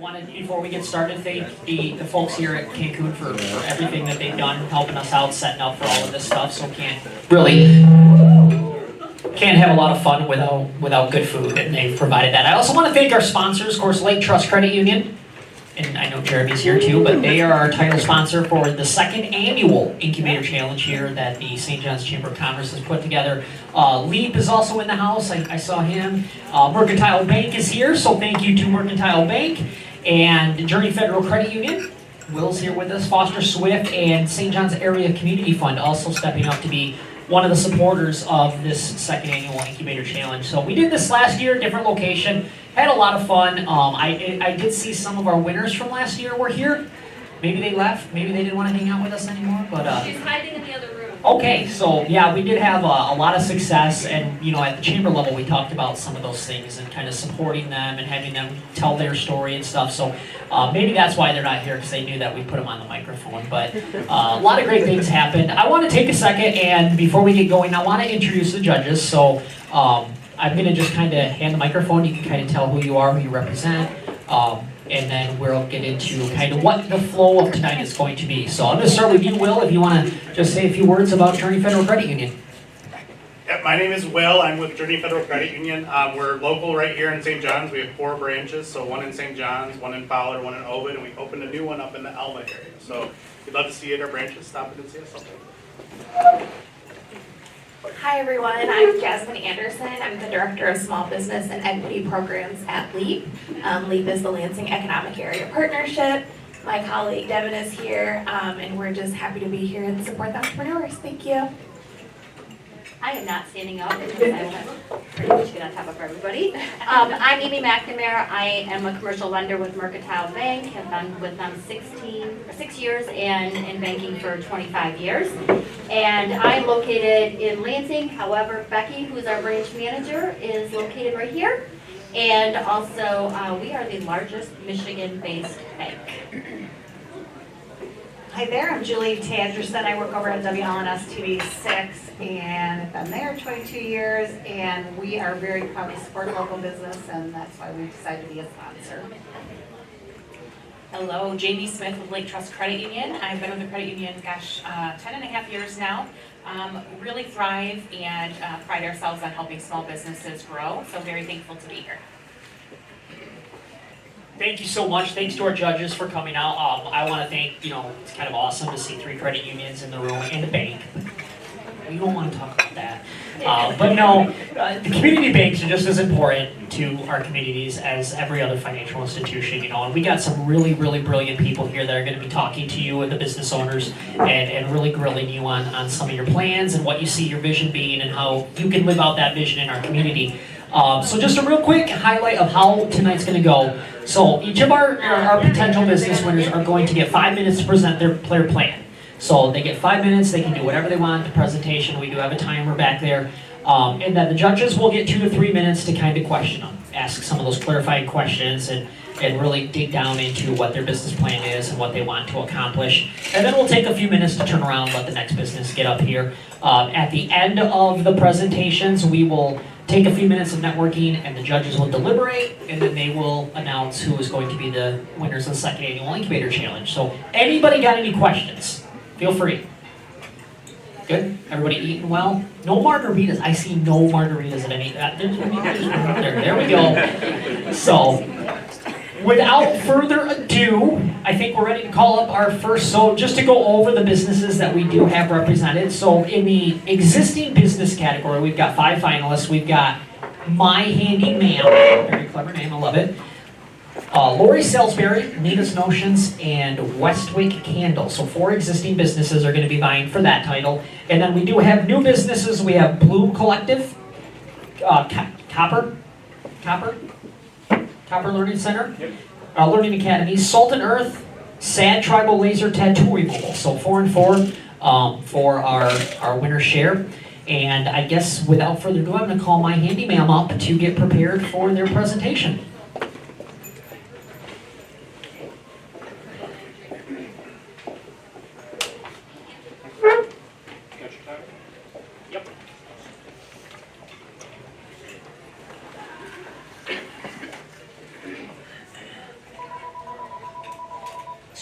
wanted, before we get started, thank the folks here at Cancun for everything that they've done, helping us out, setting up for all of this stuff. So can't have a lot of fun without good food, and they've provided that. I also want to thank our sponsors, of course, Lake Trust Credit Union, and I know Jeremy's here too, but they are our title sponsor for the second annual Incubator Challenge here that the St. John's Chamber of Commerce has put together. Leap is also in the house. I saw him. Mercantile Bank is here, so thank you to Mercantile Bank and Journey Federal Credit Union. Will's here with us. Foster Swift and St. John's Area Community Fund also stepping up to be one of the supporters of this second annual Incubator Challenge. So we did this last year, different location, had a lot of fun. I did see some of our winners from last year were here. Maybe they left, maybe they didn't want to hang out with us anymore, but she's hiding in the other room. Okay, so yeah, we did have a lot of success, and at the chamber level we talked about some of those things and kind of supporting them and having them tell their story and stuff. So maybe that's why they're not here, because they knew that we put them on the microphone. But a lot of great things happened. I want to take a second, and before we get going, I want to introduce the judges. So I'm going to just kind of hand the microphone. You can kind of tell who you are, who you represent. And then we'll get into kind of what the flow of tonight is going to be. So I'm going to start with you, Will, if you want to just say a few words about Journey Federal Credit Union. Yep, my name is Will. I'm with Journey Federal Credit Union. We're local right here in St. John's. We have 4 branches, so one in St. John's, one in Fowler, one in Ovid, and we opened a new one up in the Alma area. So if you'd love to see it at our branches, stop in and see us sometime. Hi everyone, I'm Jasmine Anderson. I'm the Director of Small Business and Equity Programs at LEAP. LEAP is the Lansing Economic Area Partnership. My colleague Devin is here, and we're just happy to be here and support the entrepreneurs. Thank you. I am not standing up because I want to pretty much get on top of everybody. I'm Amy McNamara. I am a commercial lender with Mercantile Bank. Have been with them 6 years and in banking for 25 years. And I'm located in Lansing. However, Becky, who's our branch manager, is located right here. And also, we are the largest Michigan-based bank. Hi there, I'm Julie Tandrson. I work over at WLNS TV6 and I've been there 22 years, and we are very proud to support local business, and that's why we decided to be a sponsor. Hello, Jamie Smith with Lake Trust Credit Union. I've been with the credit union, 10.5 years now. Really thrive and pride ourselves on helping small businesses grow, so very thankful to be here. Thank you so much. Thanks to our judges for coming out. I want to thank, it's kind of awesome to see 3 credit unions in the room and a bank. We don't want to talk about that. But no, the community banks are just as important to our communities as every other financial institution, and we got some really, really brilliant people here that are going to be talking to you and the business owners and really grilling you on some of your plans and what you see your vision being and how you can live out that vision in our community. So just a real quick highlight of how tonight's going to go. So each of our potential business winners are going to get 5 minutes to present their plan. So they get 5 minutes, they can do whatever they want, the presentation, we do have a timer back there. And then the judges will get 2 to 3 minutes to kind of question them, ask some of those clarifying questions and really dig down into what their business plan is and what they want to accomplish. And then we'll take a few minutes to turn around and let the next business get up here. At the end of the presentations, we will take a few minutes of networking, and the judges will deliberate, and then they will announce who is going to be the winners of the second annual Incubator Challenge. So anybody got any questions? Feel free. Good? Everybody eating well? No margaritas. I see no margaritas at any. There we go. So, without further ado, I think we're ready to call up our first. So, just to go over the businesses that we do have represented. So, in the existing business category, we've got 5 finalists. We've got My Handy Ma'am. Very clever name. I love it. Lori Salisbury, Nina's Notions, and Westwick Candle. So 4 existing businesses are going to be vying for that title. And then we do have new businesses. We have Bloom Collective, Copper Learning Center, Learning Academy, Salt and Earth, Sad Tribal Laser Tattoo Removal. So 4 and 4 for our winner share. And I guess without further ado, I'm going to call My Handy Ma'am up to get prepared for their presentation.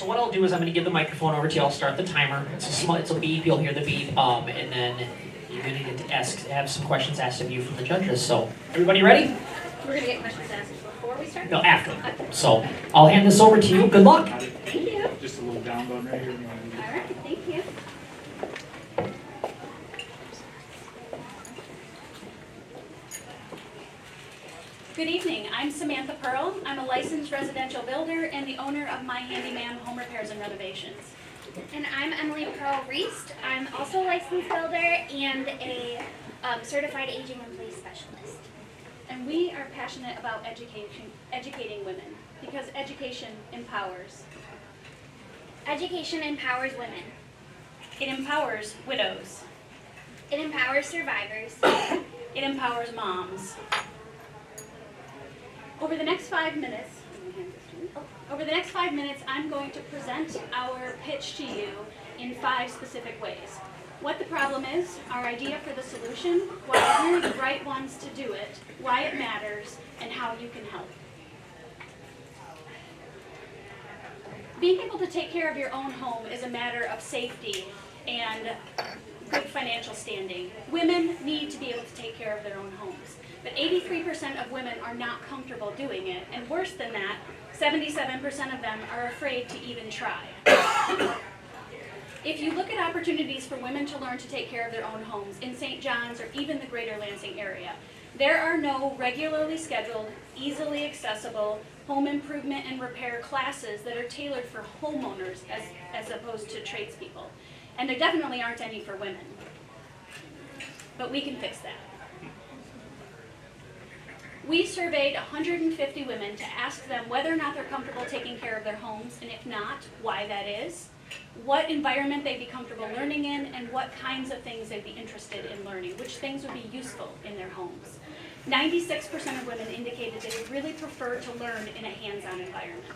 So what I'll do is I'm going to give the microphone over to you. I'll start the timer. It's a beep. You'll hear the beep, and then you're going to get to have some questions asked of you from the judges. So everybody ready? We're gonna get questions asked before we start? No, after. So I'll hand this over to you. Good luck. Thank you. Just a little down button right here. All right, thank you. Good evening, I'm Samantha Pearl. I'm a licensed residential builder and the owner of My Handyman Home Repairs and Renovations. And I'm Emily Pearl Reist. I'm also a licensed builder and a certified aging in place specialist. And we are passionate about educating women because education empowers. Education empowers women. It empowers widows. It empowers survivors. It empowers moms. Over the next 5 minutes, I'm going to present our pitch to you in 5 specific ways. What the problem is, our idea for the solution, why we're the right ones to do it, why it matters, and how you can help. Being able to take care of your own home is a matter of safety and good financial standing. Women need to be able to take care of their own homes. But 83% of women are not comfortable doing it, and worse than that, 77% of them are afraid to even try. If you look at opportunities for women to learn to take care of their own homes in St. John's or even the greater Lansing area, there are no regularly scheduled, easily accessible home improvement and repair classes that are tailored for homeowners as opposed to tradespeople. And there definitely aren't any for women. But we can fix that. We surveyed 150 women to ask them whether or not they're comfortable taking care of their homes, and if not, why that is, what environment they'd be comfortable learning in, and what kinds of things they'd be interested in learning, which things would be useful in their homes. 96% of women indicated they would really prefer to learn in a hands-on environment.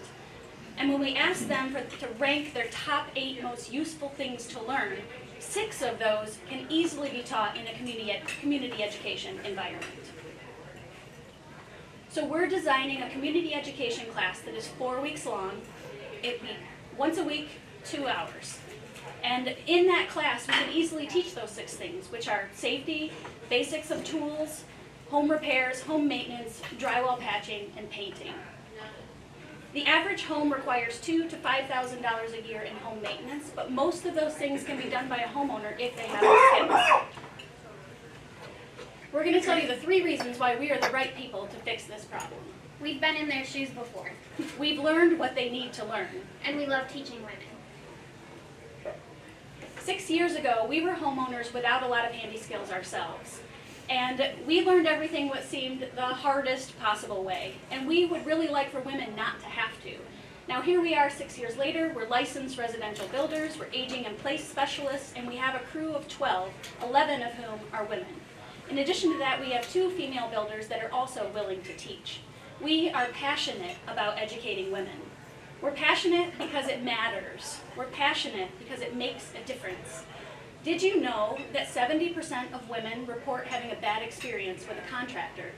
And when we asked them to rank their top 8 most useful things to learn, 6 of those can easily be taught in a community education environment. So we're designing a community education class that is 4 weeks long. It'd be once a week, 2 hours. And in that class, we can easily teach those 6 things, which are safety, basics of tools, home repairs, home maintenance, drywall patching, and painting. The average home requires $2,000 to $5,000 a year in home maintenance, but most of those things can be done by a homeowner if they have the skills. We're going to tell you the 3 reasons why we are the right people to fix this problem. We've been in their shoes before, We've learned what they need to learn. and we love teaching women. 6 years ago, we were homeowners without a lot of handy skills ourselves. And we learned everything what seemed the hardest possible way. And we would really like for women not to have to. Now here we are 6 years later, we're licensed residential builders, we're aging in place specialists, and we have a crew of 12, 11 of whom are women. In addition to that, we have 2 female builders that are also willing to teach. We are passionate about educating women. We're passionate because it matters. We're passionate because it makes a difference. Did you know that 70% of women report having a bad experience with a contractor?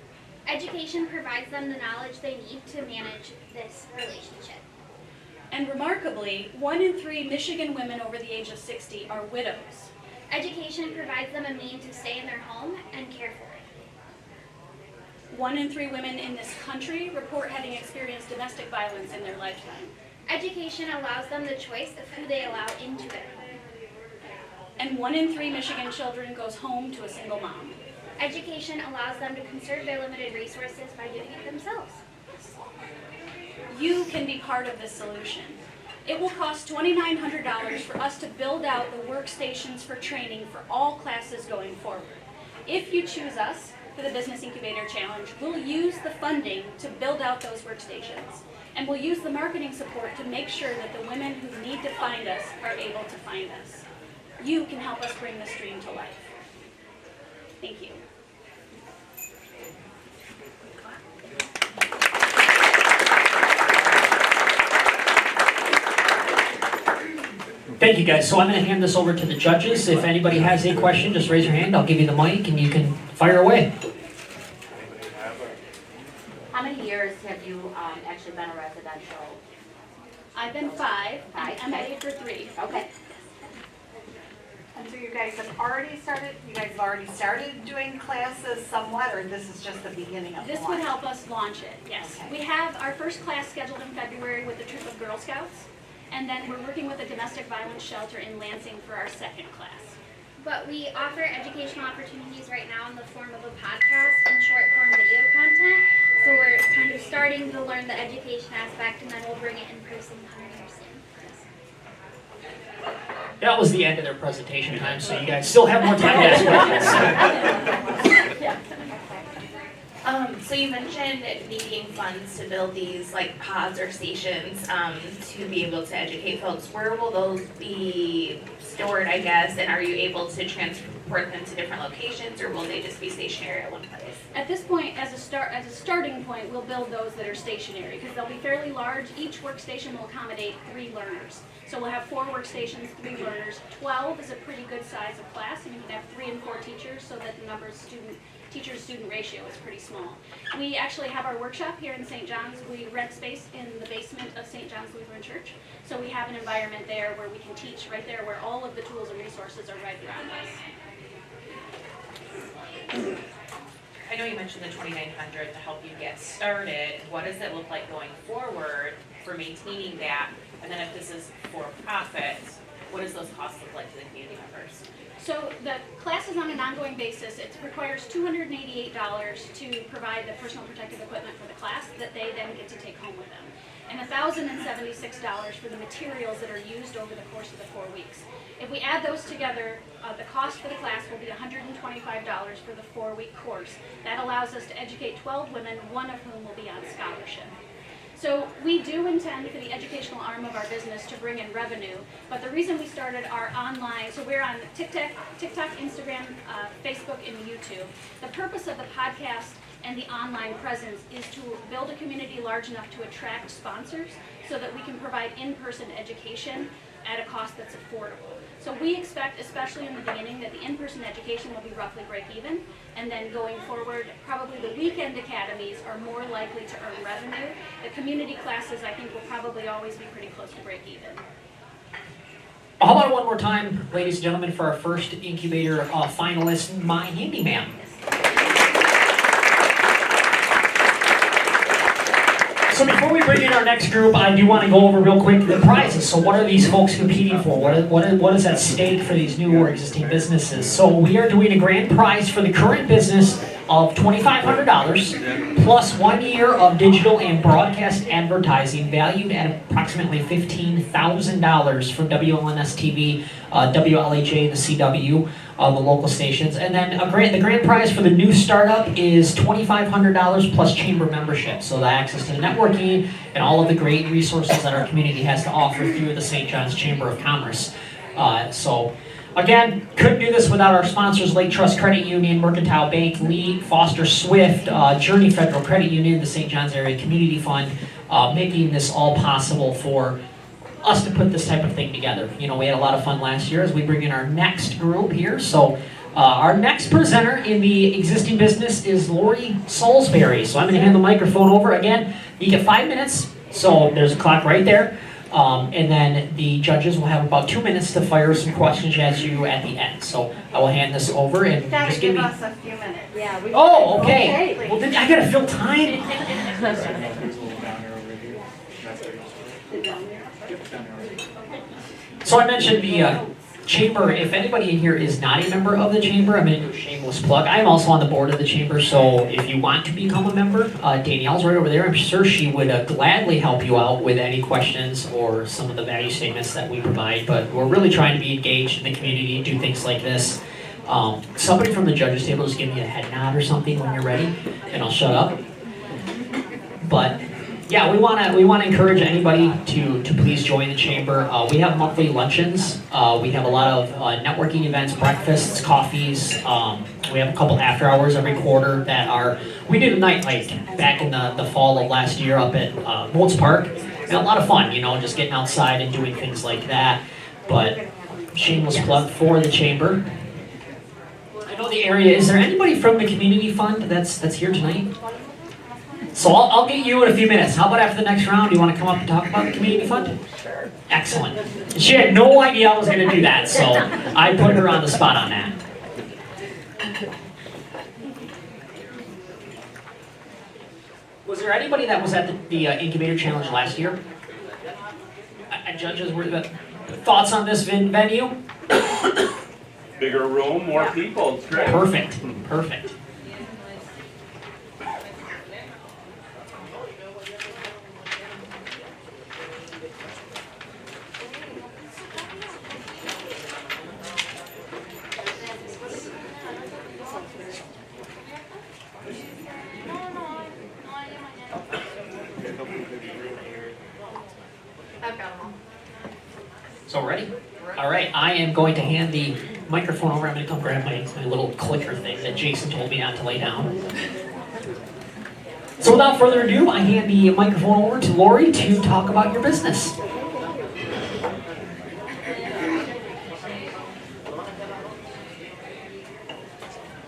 Education provides them the knowledge they need to manage this relationship. And remarkably, 1 in 3 Michigan women over the age of 60 are widows. Education provides them a means to stay in their home and care for it. 1 in 3 women in this country report having experienced domestic violence in their lifetime. Education allows them the choice of who they allow into their home. And 1 in 3 Michigan children goes home to a single mom. Education allows them to conserve their limited resources by doing it themselves. You can be part of this solution. It will cost $2,900 for us to build out the workstations for training for all classes going forward. If you choose us for the Business Incubator Challenge, we'll use the funding to build out those workstations. And we'll use the marketing support to make sure that the women who need to find us are able to find us. You can help us bring this dream to life. Thank you. Thank you, guys. So I'm going to hand this over to the judges. If anybody has a question, just raise your hand. I'll give you the mic, and you can fire away. How many years have you actually been a residential I've been 5, Five, and okay. Emily for 3. Okay. And so you guys have already started doing classes somewhat, or this is just the beginning of the This launch? would help us launch it, yes. Okay. We have our first class scheduled in February with a troop of Girl Scouts, and then we're working with a domestic violence shelter in Lansing for our second class. But we offer educational opportunities right now in the form of a podcast and short form video content. So we're kind of starting to learn the education aspect, and then we'll bring it in person coming here soon. That was the end of their presentation time, so you guys still have more time to ask questions. So you mentioned needing funds to build these like pods or stations to be able to educate folks. Where will those be stored, I guess, and are you able to transport them to different locations, or will they just be stationary at one place? At this point, as a starting point, we'll build those that are stationary because they'll be fairly large. Each workstation will accommodate 3 learners. So we'll have 4 workstations, 3 learners. 12 is a pretty good size of class, and you can have 3 and 4 teachers so that the number of teacher-student ratio is pretty small. We actually have our workshop here in St. John's. We rent space in the basement of St. John's Lutheran Church. So we have an environment there where we can teach right there where all of the tools and resources are right around us. I know you mentioned the 2,900 to help you get started. What does it look like going forward for maintaining that? And then if this is for profit, what does those costs look like to the community members? So the class is on an ongoing basis. It requires $288 to provide the personal protective equipment for the class that they then get to take home with them, and $1,076 for the materials that are used over the course of the 4 weeks. If we add those together, the cost for the class will be $125 for the 4-week course. That allows us to educate 12 women, one of whom will be on scholarship. So we do intend for the educational arm of our business to bring in revenue, but the reason we started our online, so we're on TikTok, Instagram, Facebook, and YouTube. The purpose of the podcast and the online presence is to build a community large enough to attract sponsors so that we can provide in-person education at a cost that's affordable. So we expect, especially in the beginning, that the in-person education will be roughly break even, and then going forward, probably the weekend academies are more likely to earn revenue. The community classes, I think, will probably always be pretty close to break even. How about one more time, ladies and gentlemen, for our first Incubator finalist, My Handyman. So before we bring in our next group, I do want to go over real quick the prizes. So what are these folks competing for? What is at stake for these new or existing businesses? So we are doing a grand prize for the current business of $2,500 plus 1 year of digital and broadcast advertising valued at approximately $15,000 from WLNS TV, WLHA, the CW, the local stations. And then the grand prize for the new startup is $2,500 plus chamber membership. So the access to the networking and all of the great resources that our community has to offer through the St. John's Chamber of Commerce. Again, couldn't do this without our sponsors, Lake Trust Credit Union, Mercantile Bank, Lee, Foster Swift, Journey Federal Credit Union, the St. John's Area Community Fund, making this all possible for us to put this type of thing together. You know, we had a lot of fun last year as we bring in our next group here. So our next presenter in the existing business is Lori Salisbury. So I'm going to hand the microphone over. Again, you get 5 minutes, so there's a clock right there. And then the judges will have about 2 minutes to fire some questions at you at the end. So I will hand this over and You gotta just give give me... us a few minutes. Yeah. Oh, okay. Well, then I gotta fill time. So I mentioned the chamber. If anybody in here is not a member of the chamber, I'm going to do a shameless plug. I am also on the board of the chamber, so if you want to become a member, Danielle's right over there. I'm sure she would gladly help you out with any questions or some of the value statements that we provide. But we're really trying to be engaged in the community and do things like this. Somebody from the judges table just give me a head nod or something when you're ready, and I'll shut up. But yeah, we want to encourage anybody to please join the chamber. We have monthly luncheons. We have a lot of networking events, breakfasts, coffees. We have a couple after hours every quarter that we did a night hike back in the fall of last year up at Bolts Park. And a lot of fun, you know, just getting outside and doing things like that. But shameless plug for the chamber. I know the area. Is there anybody from the community fund that's here tonight? So I'll get you in a few minutes. How about after the next round, do you want to come up and talk about the community fund? Sure. Excellent. She had no idea I was going to do that, so I put her on the spot on that. Was there anybody that was at the Incubator Challenge last year? Judges, were the thoughts on this venue? Bigger room, more people, it's great. Perfect, perfect. I've got them all. So ready? All right, I am going to hand the microphone over. I'm going to come grab my little clicker thing that Jason told me not to lay down. So without further ado, I hand the microphone over to Lori to talk about your business.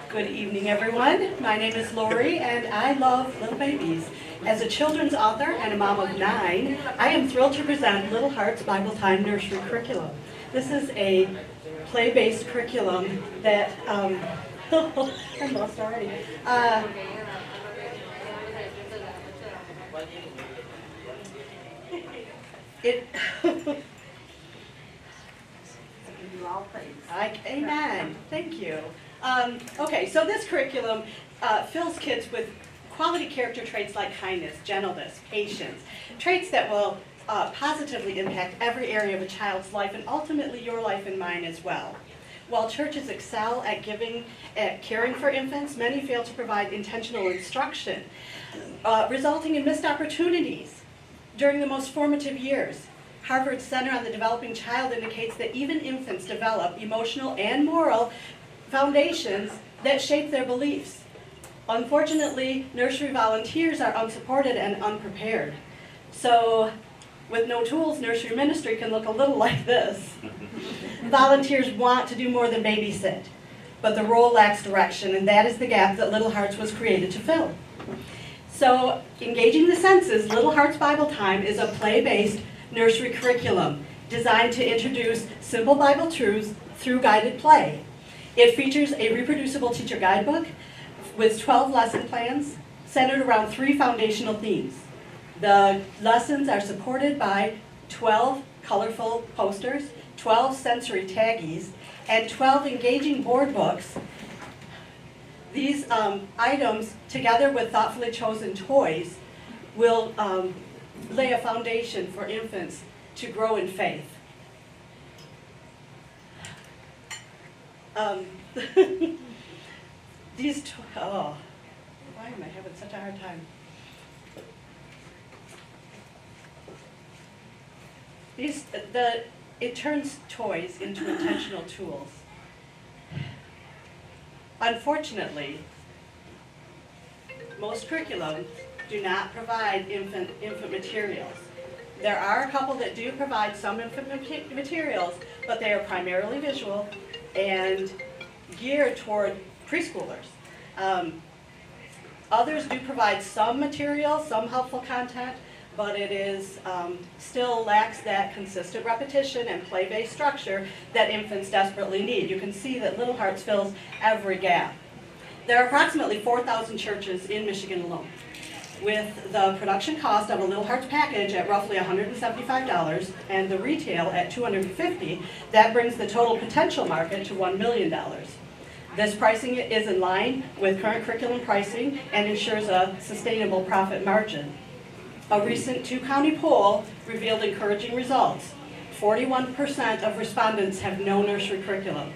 Good evening, everyone. My name is Lori, and I love little babies. As a children's author and a mom of 9, I am thrilled to present Little Hearts Bible Time Nursery Curriculum. This is a play-based curriculum that, I'm lost already. Amen. Thank you. Okay, so this curriculum fills kids with quality character traits like kindness, gentleness, patience, traits that will positively impact every area of a child's life and ultimately your life and mine as well. While churches excel at caring for infants, many fail to provide intentional instruction, resulting in missed opportunities during the most formative years. Harvard's Center on the Developing Child indicates that even infants develop emotional and moral foundations that shape their beliefs. Unfortunately, nursery volunteers are unsupported and unprepared. So, with no tools, nursery ministry can look a little like this. Volunteers want to do more than babysit, but the role lacks direction, and that is the gap that Little Hearts was created to fill. So, engaging the senses, Little Hearts Bible Time is a play-based nursery curriculum designed to introduce simple Bible truths through guided play. It features a reproducible teacher guidebook with 12 lesson plans centered around 3 foundational themes. The lessons are supported by 12 colorful posters, 12 sensory taggies, and 12 engaging board books. These items, together with thoughtfully chosen toys, will lay a foundation for infants to grow in faith. Why am I having such a hard time? It turns toys into intentional tools. Unfortunately, most curriculums do not provide infant materials. There are a couple that do provide some infant materials, but they are primarily visual and geared toward preschoolers. Others do provide some material, some helpful content, but it is still lacks that consistent repetition and play-based structure that infants desperately need. You can see that Little Hearts fills every gap. There are approximately 4,000 churches in Michigan alone. With the production cost of a Little Hearts package at roughly $175 and the retail at $250, that brings the total potential market to $1 million. This pricing is in line with current curriculum pricing and ensures a sustainable profit margin. A recent 2-county poll revealed encouraging results. 41% of respondents have no nursery curriculum.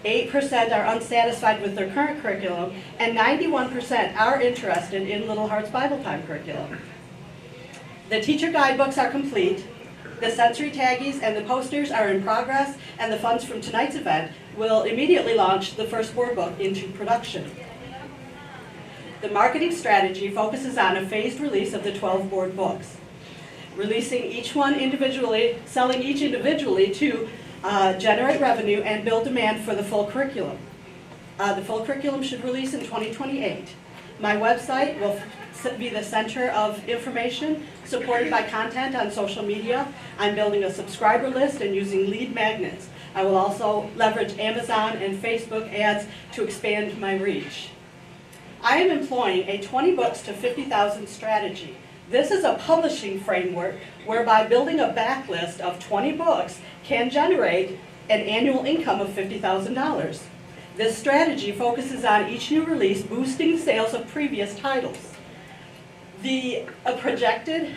8% are unsatisfied with their current curriculum, and 91% are interested in Little Hearts Bible Time curriculum. The teacher guidebooks are complete, the sensory taggies and the posters are in progress, and the funds from tonight's event will immediately launch the first board book into production. The marketing strategy focuses on a phased release of the 12 board books, releasing each one individually, selling each individually to generate revenue and build demand for the full curriculum. The full curriculum should release in 2028. My website will be the center of information, supported by content on social media. I'm building a subscriber list and using lead magnets. I will also leverage Amazon and Facebook ads to expand my reach. I am employing a 20 books to 50,000 strategy. This is a publishing framework whereby building a backlist of 20 books can generate an annual income of $50,000. This strategy focuses on each new release boosting sales of previous titles. The projected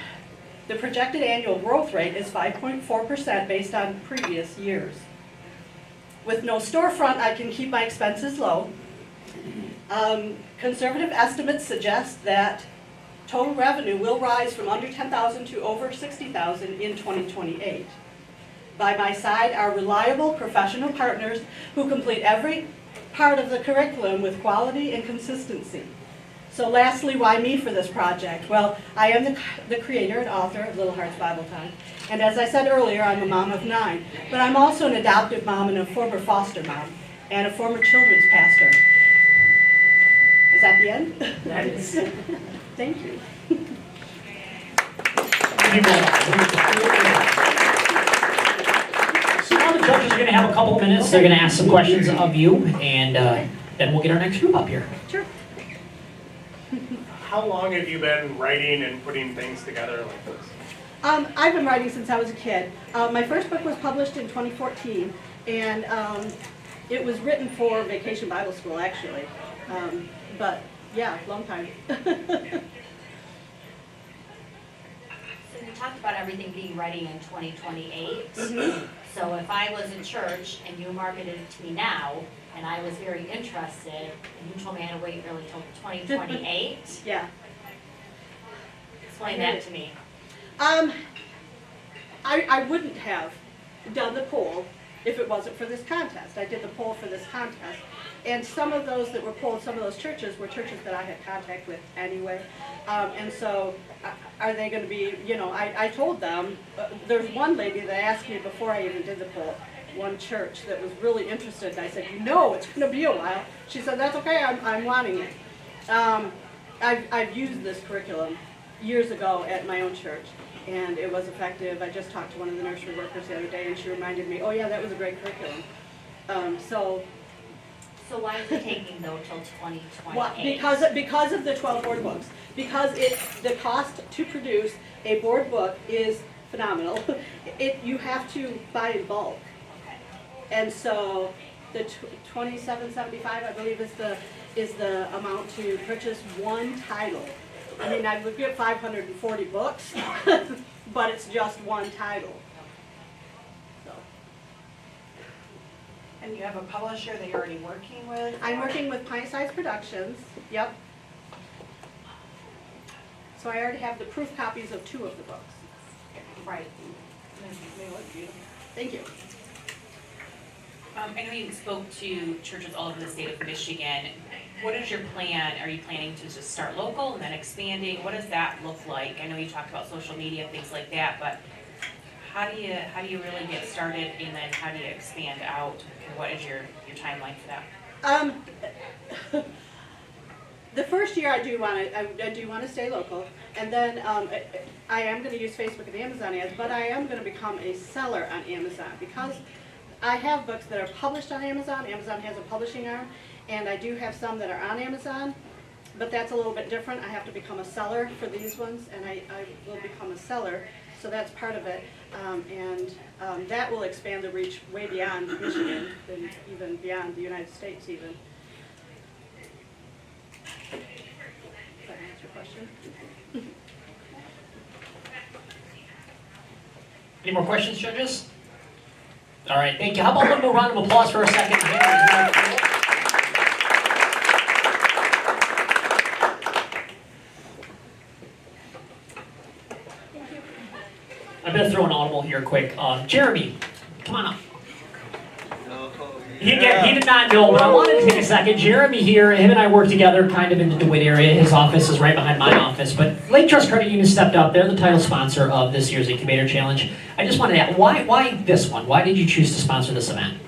annual growth rate is 5.4% based on previous years. With no storefront, I can keep my expenses low. Conservative estimates suggest that total revenue will rise from under $10,000 to over $60,000 in 2028. By my side are reliable professional partners who complete every part of the curriculum with quality and consistency. So lastly, why me for this project? Well, I am the creator and author of Little Hearts Bible Time. And as I said earlier, I'm a mom of 9. But I'm also an adoptive mom and a former foster mom and a former children's pastor. Is that the end? That is. Thank you. So now the judges are going to have a couple of minutes. They're going to ask some questions of you, and then we'll get our next group up here. Sure. How long have you been writing and putting things together like this? I've been writing since I was a kid. My first book was published in 2014, and it was written for Vacation Bible School, actually. But yeah, long time. So you talked about everything being ready in 2028. Mhm. So if I was in church and you marketed it to me now, and I was very interested, and you told me I had to wait really till 2028, Yeah. explain that to me. I wouldn't have done the poll if it wasn't for this contest. I did the poll for this contest. And some of those that were polled, some of those churches were churches that I had contact with anyway. And so are they going to be, I told them, there's one lady that asked me before I even did the poll, one church that was really interested, and I said, it's going to be a while. She said, that's okay, I'm wanting it. I've used this curriculum years ago at my own church, and it was effective. I just talked to one of the nursery workers the other day, and she reminded me, oh yeah, that was a great curriculum. So why is it taking though till 2028? Well, because of the 12 board books. Because the cost to produce a board book is phenomenal. You have to buy in bulk. And so the $27.75, I believe, is the amount to purchase one title. I mean, I would get 540 books, but it's just one title. So. And you have a publisher that you're already working with? I'm working with Pint Size Productions. Yep. So I already have the proof copies of 2 of the books. Right. They look beautiful. Thank you. I know you spoke to churches all over the state of Michigan. What is your plan? Are you planning to just start local and then expanding? What does that look like? I know you talked about social media and things like that, but how do you really get started, and then how do you expand out? And what is your timeline for that? The first year I do want to stay local, and then I am going to use Facebook and Amazon ads, but I am going to become a seller on Amazon because I have books that are published on Amazon. Amazon has a publishing arm, and I do have some that are on Amazon, but that's a little bit different. I have to become a seller for these ones, and I will become a seller, so that's part of it. And that will expand the reach way beyond Michigan, and even beyond the United States even. Does that answer your question? Any more questions, judges? All right, thank you. How about a little round of applause for a second? I'm going to throw an audible here quick. Jeremy, come on up. He did not know, but I wanted to take a second. Jeremy here, him and I work together kind of in the DeWitt area. His office is right behind my office. But Lake Trust Credit Union stepped up. They're the title sponsor of this year's Incubator Challenge. I just wanted to ask, why this one? Why did you choose to sponsor this event?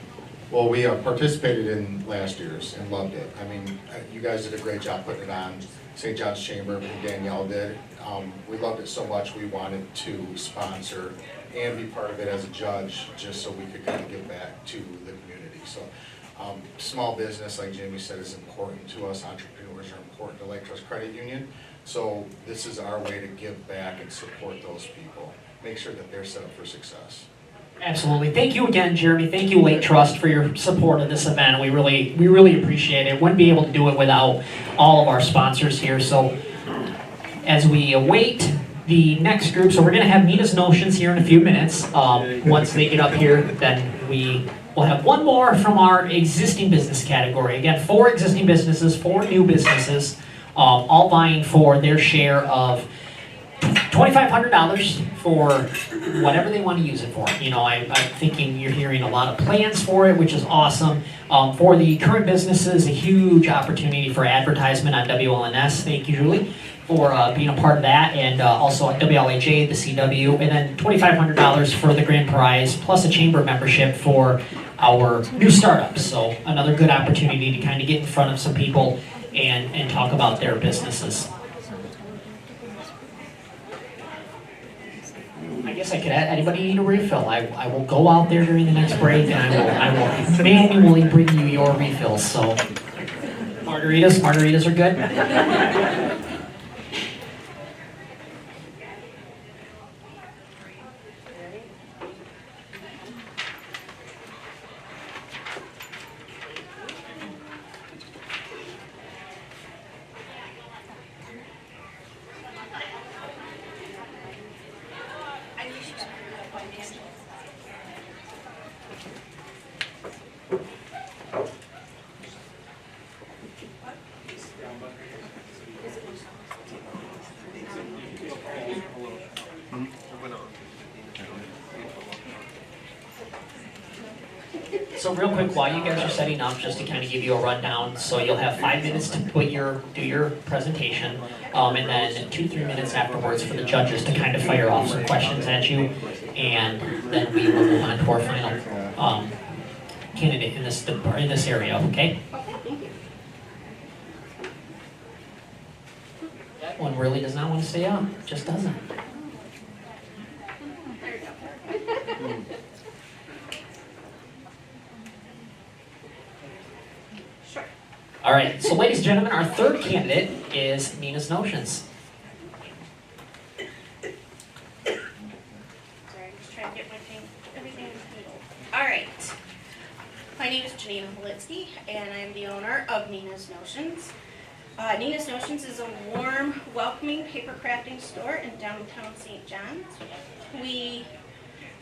Well, we participated in last year's and loved it. I mean, you guys did a great job putting it on. St. John's Chamber and Danielle did. We loved it so much we wanted to sponsor and be part of it as a judge, just so we could kind of give back to the community. So, small business, like Jamie said, is important to us. Entrepreneurs are important to Lake Trust Credit Union. So this is our way to give back and support those people. Make sure that they're set up for success. Absolutely. Thank you again, Jeremy. Thank you, Lake Trust, for your support of this event. We really appreciate it. Wouldn't be able to do it without all of our sponsors here. So as we await the next group, so we're going to have Nina's Notions here in a few minutes. Once they get up here, then we will have one more from our existing business category. Again, 4 existing businesses, 4 new businesses, all vying for their share of $2,500 for whatever they want to use it for. You know, I'm thinking you're hearing a lot of plans for it, which is awesome. For the current businesses, a huge opportunity for advertisement on WLNS. Thank you, Julie, for being a part of that, and also at WLHA, the CW, and then $2,500 for the grand prize, plus a chamber membership for our new startups. So another good opportunity to kind of get in front of some people and talk about their businesses. I guess I could add, anybody need a refill? I will go out there during the next break and I will manually bring you your refills. So margaritas are good. So real quick, while you guys are setting up, just to kind of give you a rundown, so you'll have 5 minutes to do your presentation, and then 2-3 minutes afterwards for the judges to kind of fire off some questions at you, and then we will move on to our final candidate in this area. Okay? That one really does not want to stay up. Just doesn't. All right, so ladies and gentlemen, our third candidate is Nina's Notions. Sorry, I'm just trying to get everything in the middle. All right. My name is Janina Holitsky, and I'm the owner of Nina's Notions. Nina's Notions is a warm, welcoming paper crafting store in downtown St. John's. We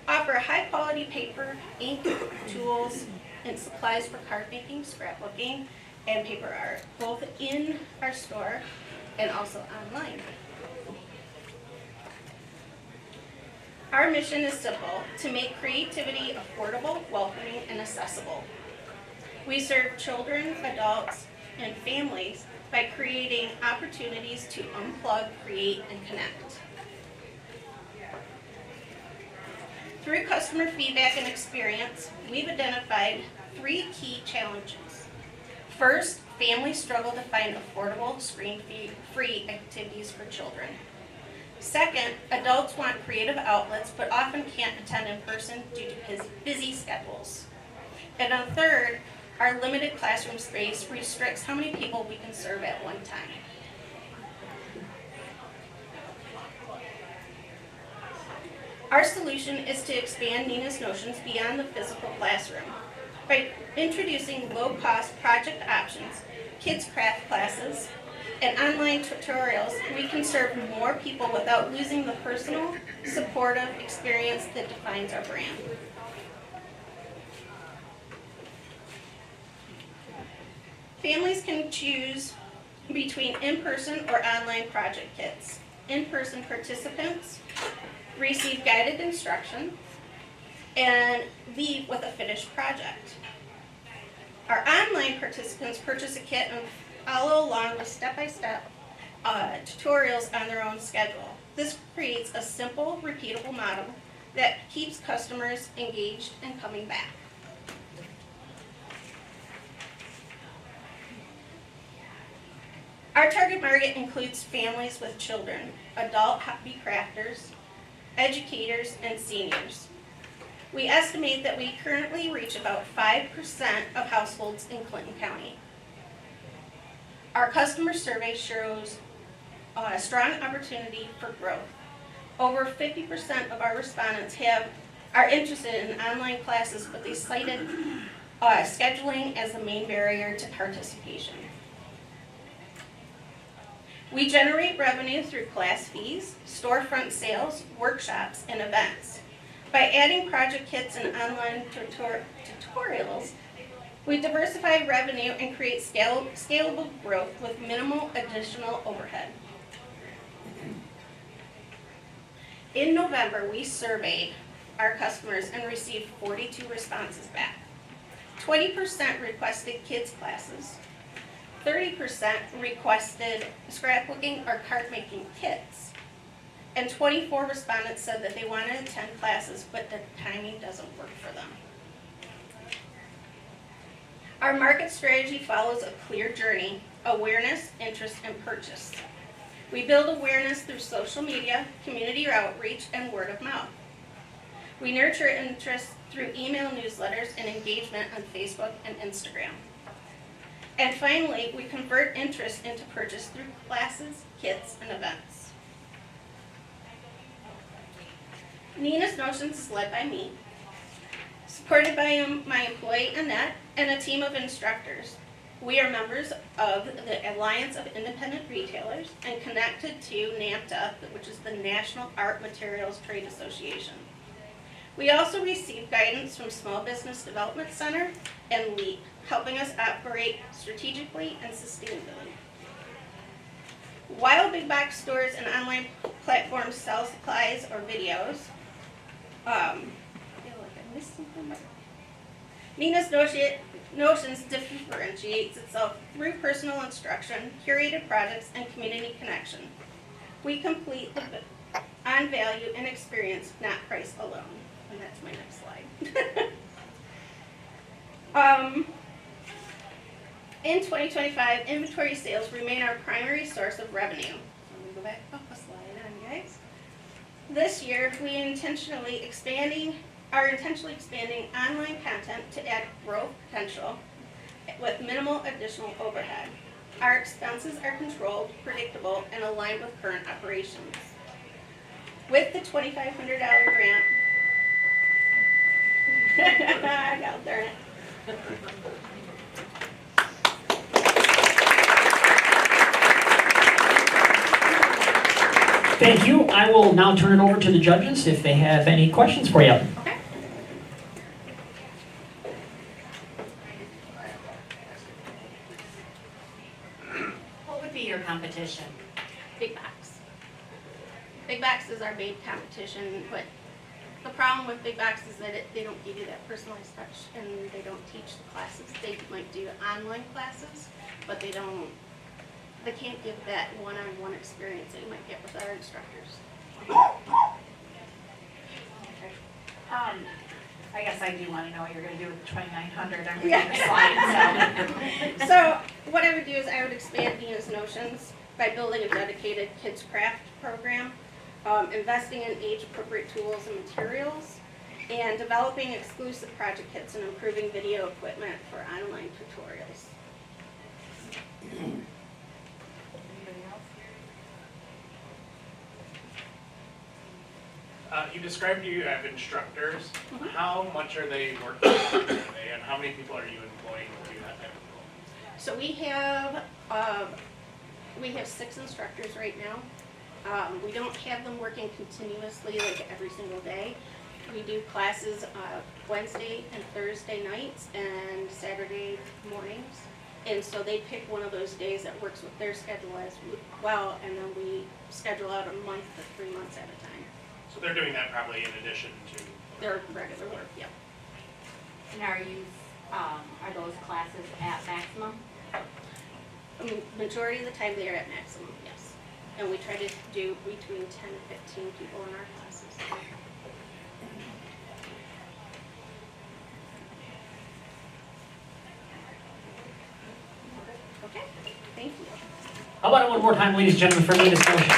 offer high-quality paper, ink, tools, and supplies for card making, scrapbooking, and paper art, both in our store and also online. Our mission is simple: to make creativity affordable, welcoming, and accessible. We serve children, adults, and families by creating opportunities to unplug, create, and connect. Through customer feedback and experience, we've identified 3 key challenges. First, families struggle to find affordable, screen-free activities for children. Second, adults want creative outlets but often can't attend in person due to busy schedules. And then third, our limited classroom space restricts how many people we can serve at one time. Our solution is to expand Nina's Notions beyond the physical classroom by introducing low-cost project options, kids craft classes, and online tutorials. We can serve more people without losing the personal, supportive experience that defines our brand. Families can choose between in-person or online project kits. In-person participants receive guided instruction and leave with a finished project. Our online participants purchase a kit and follow along with step-by-step tutorials on their own schedule. This creates a simple, repeatable model that keeps customers engaged and coming back. Our target market includes families with children, adult hobby crafters, educators, and seniors. We estimate that we currently reach about 5% of households in Clinton County. Our customer survey shows a strong opportunity for growth. Over 50% of our respondents are interested in online classes, but they cited scheduling as the main barrier to participation. We generate revenue through class fees, storefront sales, workshops, and events. By adding project kits and online tutorials, we diversify revenue and create scalable growth with minimal additional overhead. In November, we surveyed our customers and received 42 responses back. 20% requested kids classes, 30% requested scrapbooking or card making kits, and 24 respondents said that they want to attend classes but the timing doesn't work for them. Our market strategy follows a clear journey: awareness, interest, and purchase. We build awareness through social media, community outreach, and word of mouth. We nurture interest through email newsletters and engagement on Facebook and Instagram. And finally, we convert interest into purchase through classes, kits, and events. Nina's Notions is led by me, supported by my employee Annette and a team of instructors. We are members of the Alliance of Independent Retailers and connected to NAMTA, which is the National Art Materials Trade Association. We also receive guidance from Small Business Development Center and LEAP, helping us operate strategically and sustainably. While big box stores and online platforms sell supplies or videos, I feel like I missed something. Nina's Notions differentiates itself through personal instruction, curated projects, and community connection. We complete on value and experience, not price alone. And that's my next slide. In 2025, inventory sales remain our primary source of revenue. Let me go back up a slide on, guys. This year, we are intentionally expanding online content to add growth potential with minimal additional overhead. Our expenses are controlled, predictable, and aligned with current operations. With the $2,500 grant, God darn it. Thank you. I will now turn it over to the judges if they have any questions for you. Okay. What would be your competition? Big box. Big box is our main competition, but the problem with big box is that they don't give you that personalized touch and they don't teach the classes. They might do online classes, but they can't give that one-on-one experience that you might get with our instructors. I guess I do want to know what you're going to do with the 2,900. I'm reading the slide. So what I would do is I would expand Nina's Notions by building a dedicated kids craft program, investing in age-appropriate tools and materials, and developing exclusive project kits and improving video equipment for online tutorials. You described you have instructors. How much are they working today, and how many people are you employing to do that type of role? So we have 6 instructors right now. We don't have them working continuously like every single day. We do classes Wednesday and Thursday nights and Saturday mornings. And so they pick one of those days that works with their schedule as well, and then we schedule out a month to 3 months at a time. So they're doing that probably in addition to Their regular work, yeah. And are those classes at maximum? Majority of the time they are at maximum, yes. And we try to do between 10 and 15 people in our classes. Okay, thank you. How about it one more time, ladies and gentlemen, for Nina's Notions?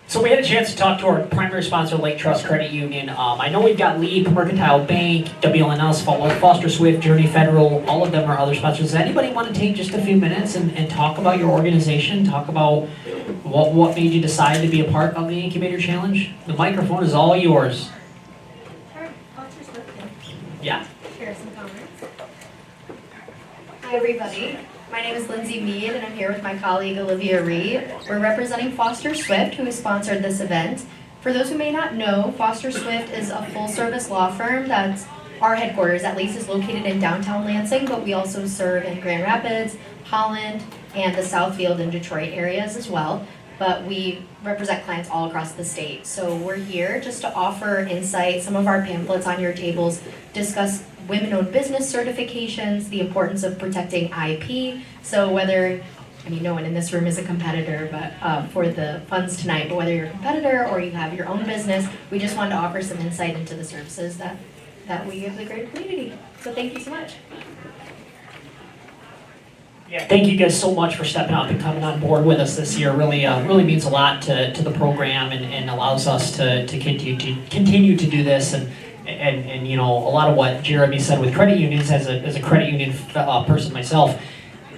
So we had a chance to talk to our primary sponsor, Lake Trust Credit Union. I know we've got Leap, Mercantile Bank, WLNS, Foster Swift, Journey Federal, all of them are other sponsors. Does anybody want to take just a few minutes and talk about your organization, talk about what made you decide to be a part of the Incubator Challenge? The microphone is all yours. Yeah. Share some comments. Hi, everybody. My name is Lindsay Mead, and I'm here with my colleague Olivia Reed. We're representing Foster Swift, who has sponsored this event. For those who may not know, Foster Swift is a full-service law firm that's our headquarters, at least, is located in downtown Lansing, but we also serve in Grand Rapids, Holland, and the Southfield and Detroit areas as well. But we represent clients all across the state. So we're here just to offer insight, some of our pamphlets on your tables, discuss women-owned business certifications, the importance of protecting IP. So whether, I mean, no one in this room is a competitor, but for the funds tonight, but whether you're a competitor or you have your own business, we just wanted to offer some insight into the services that we give the greater community. So thank you so much. Yeah, thank you guys so much for stepping up and coming on board with us this year. Really means a lot to the program and allows us to continue to do this and you know, a lot of what Jeremy said with credit unions, as a credit union person myself,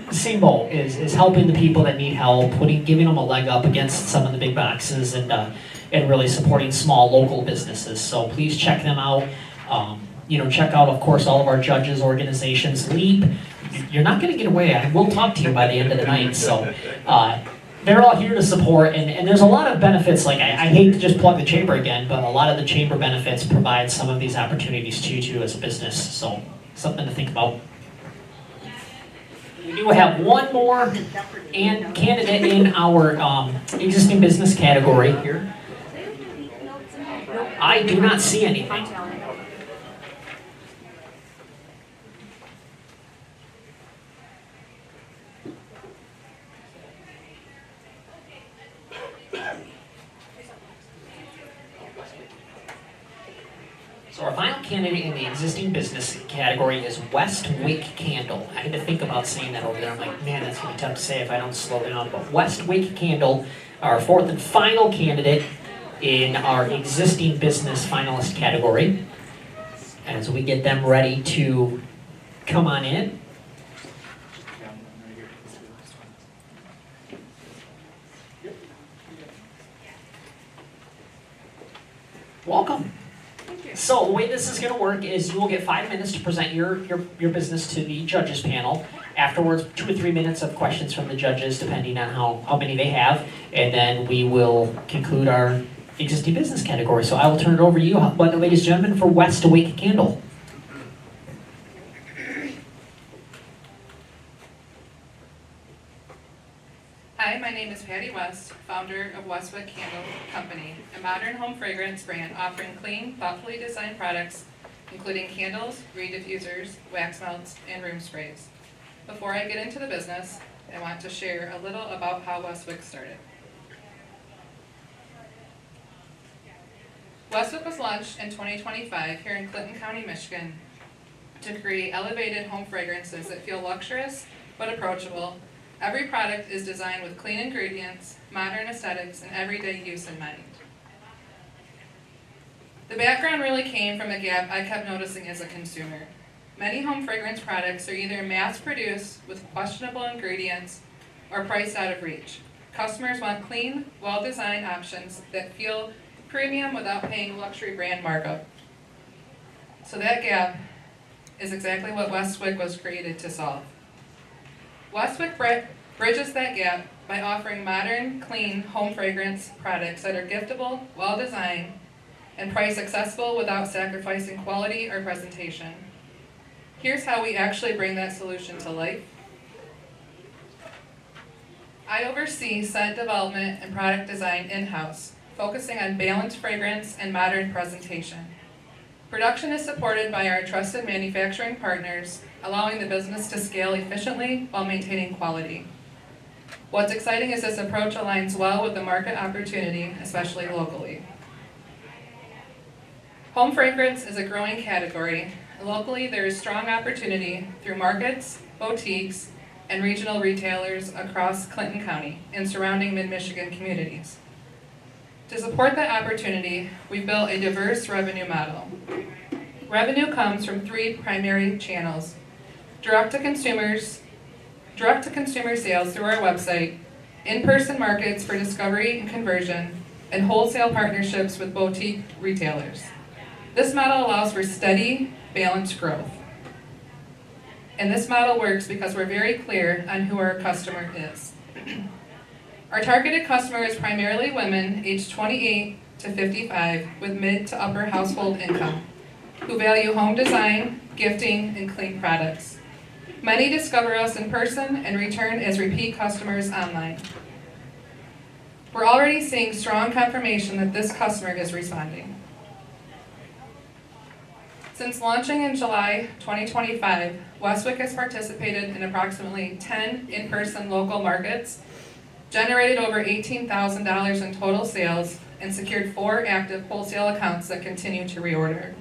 the same boat is helping the people that need help, giving them a leg up against some of the big boxes and really supporting small local businesses. So please check them out. You know, check out, of course, all of our judges' organizations. Leap, you're not going to get away. We'll talk to you by the end of the night. So they're all here to support, and there's a lot of benefits. Like I hate to just plug the chamber again, but a lot of the chamber benefits provide some of these opportunities to you as a business. So something to think about. We do have one more candidate in our existing business category here. I do not see anything. So our final candidate in the existing business category is Westwick Candle. I had to think about saying that over there. I'm like, man, that's going to be tough to say if I don't slow down. But Westwick Candle, our fourth and final candidate in our existing business finalist category. As we get them ready to come on in. Welcome. So the way this is going to work is you will get 5 minutes to present your business to the judges panel. Afterwards, 2 to 3 minutes of questions from the judges, depending on how many they have. And then we will conclude our existing business category. So I will turn it over to you, ladies and gentlemen, for Westwick Candle. Hi, my name is Patty West, founder of Westwick Candle Company, a modern home fragrance brand offering clean, thoughtfully designed products, including candles, reed diffusers, wax melts, and room sprays. Before I get into the business, I want to share a little about how Westwick started. Westwick was launched in 2025 here in Clinton County, Michigan, to create elevated home fragrances that feel luxurious but approachable. Every product is designed with clean ingredients, modern aesthetics, and everyday use in mind. The background really came from a gap I kept noticing as a consumer. Many home fragrance products are either mass-produced with questionable ingredients or priced out of reach. Customers want clean, well-designed options that feel premium without paying luxury brand markup. So that gap is exactly what Westwick was created to solve. Westwick bridges that gap by offering modern, clean home fragrance products that are giftable, well-designed, and priced accessible without sacrificing quality or presentation. Here's how we actually bring that solution to life. I oversee scent development and product design in-house, focusing on balanced fragrance and modern presentation. Production is supported by our trusted manufacturing partners, allowing the business to scale efficiently while maintaining quality. What's exciting is this approach aligns well with the market opportunity, especially locally. Home fragrance is a growing category. Locally, there is strong opportunity through markets, boutiques, and regional retailers across Clinton County and surrounding mid-Michigan communities. To support that opportunity, we've built a diverse revenue model. Revenue comes from 3 primary channels: direct-to-consumer sales through our website, in-person markets for discovery and conversion, and wholesale partnerships with boutique retailers. This model allows for steady, balanced growth. And this model works because we're very clear on who our customer is. Our targeted customer is primarily women aged 28 to 55 with mid to upper household income who value home design, gifting, and clean products. Many discover us in person and return as repeat customers online. We're already seeing strong confirmation that this customer is responding. Since launching in July 2025, Westwick has participated in approximately 10 in-person local markets, generated over $18,000 in total sales, and secured 4 active wholesale accounts that continue to reorder.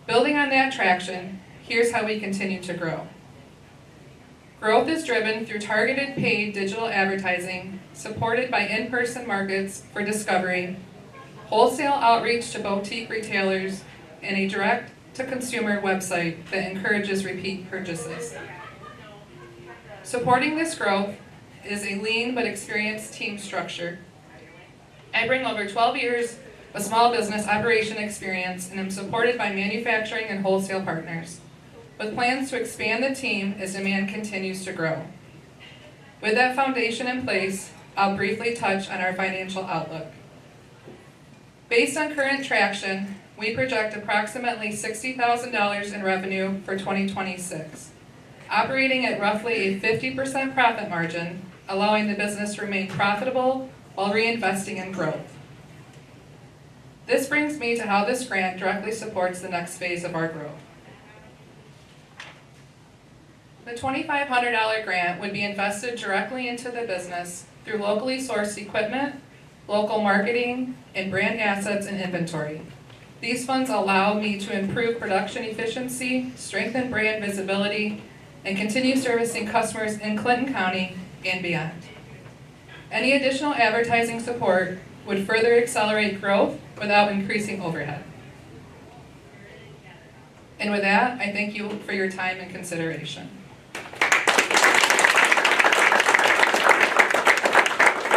Building on that traction, here's how we continue to grow. Growth is driven through targeted paid digital advertising, supported by in-person markets for discovery, wholesale outreach to boutique retailers, and a direct-to-consumer website that encourages repeat purchases. Supporting this growth is a lean but experienced team structure. I bring over 12 years of small business operation experience and am supported by manufacturing and wholesale partners, with plans to expand the team as demand continues to grow. With that foundation in place, I'll briefly touch on our financial outlook. Based on current traction, we project approximately $60,000 in revenue for 2026, operating at roughly a 50% profit margin, allowing the business to remain profitable while reinvesting in growth. This brings me to how this grant directly supports the next phase of our growth. The $2,500 grant would be invested directly into the business through locally sourced equipment, local marketing, and brand assets and inventory. These funds allow me to improve production efficiency, strengthen brand visibility, and continue servicing customers in Clinton County and beyond. Any additional advertising support would further accelerate growth without increasing overhead. And with that, I thank you for your time and consideration.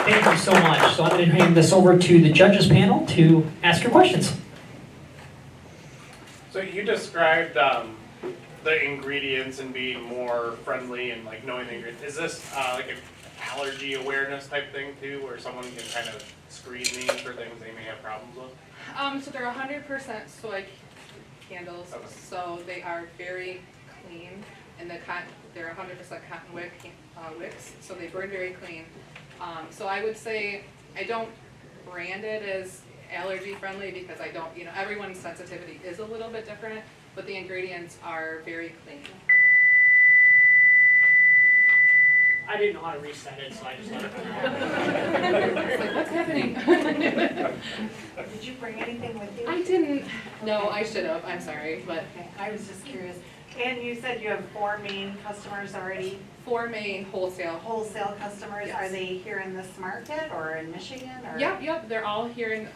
Thank you so much. So I'm going to hand this over to the judges panel to ask your questions. So you described the ingredients and being more friendly and like knowing the ingredients. Is this like an allergy awareness type thing too, where someone can kind of screen these for things they may have problems with? So they're 100% soy candles, Okay. so they are very clean, and they're 100% cotton wicks, so they burn very clean. So I would say I don't brand it as allergy friendly because I don't, everyone's sensitivity is a little bit different, but the ingredients are very clean. I didn't know how to reset it, so I just let it It's like, what's happening? Did you bring anything with you? I didn't. No, I should have. I'm sorry, but Okay, I was just curious. And you said you have 4 main customers already, 4 main wholesale. wholesale customers. Yes. Are they here in this market or in Michigan or? Yep. They're all here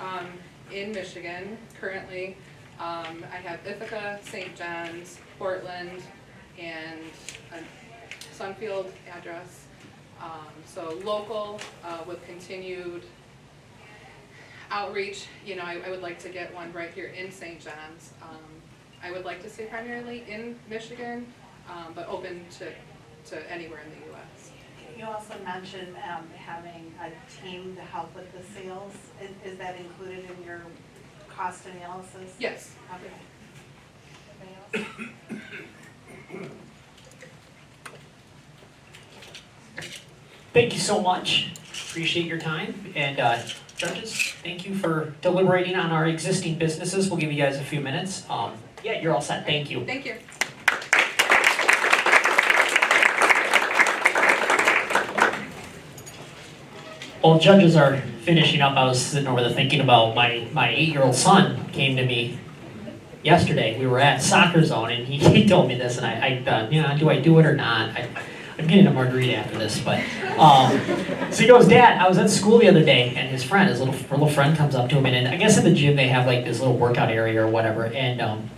in Michigan currently. I have Ithaca, St. John's, Portland, and a Sunfield address. So local with continued outreach. I would like to get one right here in St. John's. I would like to stay primarily in Michigan, but open to anywhere in the U.S. You also mentioned having a team to help with the sales. Is that included in your cost analysis? Yes. Okay. Anybody else? Thank you so much. Appreciate your time. And judges, thank you for deliberating on our existing businesses. We'll give you guys a few minutes. Yeah, you're all set. Thank you. Thank you. While judges are finishing up, I was sitting over there thinking about my 8-year-old son came to me yesterday. We were at Soccer Zone, and he told me this, and I thought, do I do it or not? I'm getting a margarita after this, but so he goes, Dad, I was at school the other day, and his little friend comes up to him, and I guess at the gym they have like this little workout area or whatever, and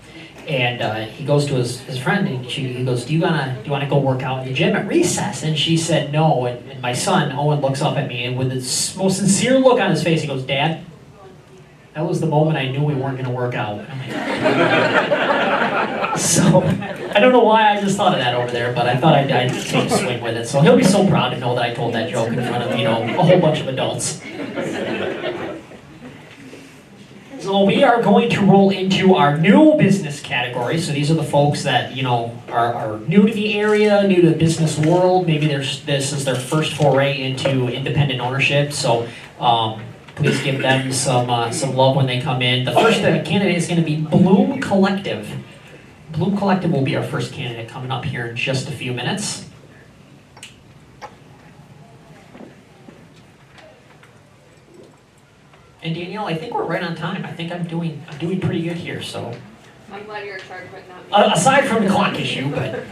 he goes to his friend, and he goes, do you want to go work out in the gym at recess? And she said no, and my son Owen looks up at me, and with this most sincere look on his face, he goes, Dad, that was the moment I knew we weren't going to work out. I'm like, so, I don't know why I just thought of that over there, but I thought I'd take a swing with it. So he'll be so proud to know that I told that joke in front of, a whole bunch of adults. So we are going to roll into our new business category. So these are the folks that, are new to the area, new to the business world. Maybe this is their first foray into independent ownership. So, please give them some love when they come in. The first candidate is going to be Bloom Collective. Bloom Collective will be our first candidate coming up here in just a few minutes. And Danielle, I think we're right on time. I think I'm doing pretty good here. So. I'm glad you're in charge, but not me. Aside from the clock issue, but.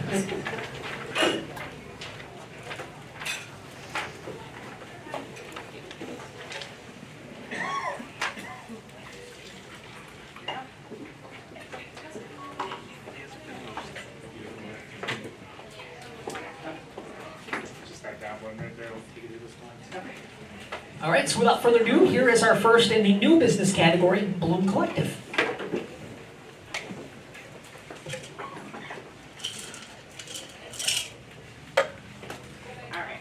All right, so without further ado, here is our first in the new business category, Bloom Collective. All right.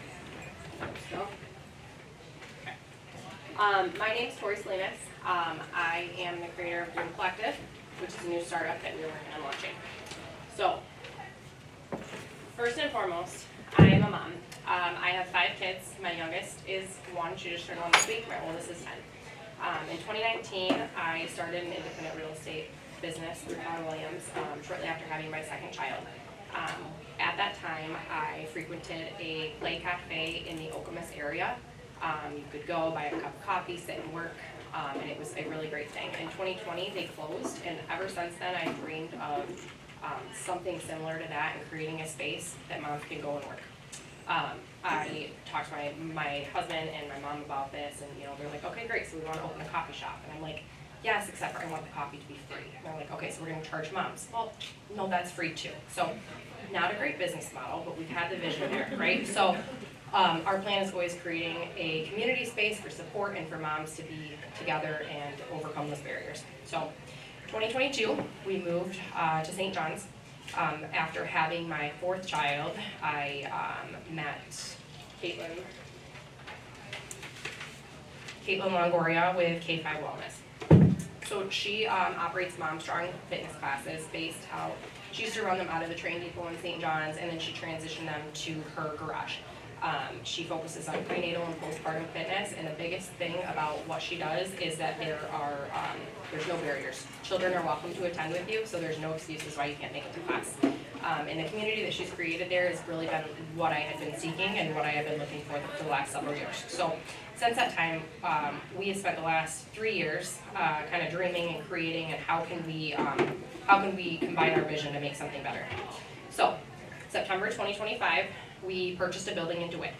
So, okay. My name is Tori Salinas. I am the creator of Bloom Collective, which is a new startup that we're working on launching. So, first and foremost, I am a mom. I have 5 kids. My youngest is 1. She just turned 1 this week. My oldest is 10. In 2019, I started an independent real estate business through Keller Williams shortly after having my second child. At that time, I frequented a play cafe in the Okemos area. You could go buy a cup of coffee, sit and work, and it was a really great thing. In 2020, they closed, and ever since then, I dreamed of something similar to that and creating a space that moms can go and work. I talked to my husband and my mom about this, and they're like, okay, great, so we want to open a coffee shop. And I'm like, yes, except for I want the coffee to be free. And they're like, okay, so we're going to charge moms. Well, no, that's free too. So not a great business model, but we've had the vision there, right? So our plan is always creating a community space for support and for moms to be together and overcome those barriers. So 2022, we moved to St. John's. After having my 4th child, I met Caitlin Longoria with K5 Wellness. So she operates Mom Strong fitness classes based out, she used to run them out of the Train Depot in St. John's, and then she transitioned them to her garage. She focuses on prenatal and postpartum fitness, and the biggest thing about what she does is that there's no barriers. Children are welcome to attend with you, so there's no excuses why you can't make it to class. And the community that she's created there has really been what I had been seeking and what I have been looking for the last several years. So since that time, we have spent the last 3 years kind of dreaming and creating, and how can we combine our vision to make something better. So September 2025, we purchased a building in DeWitt.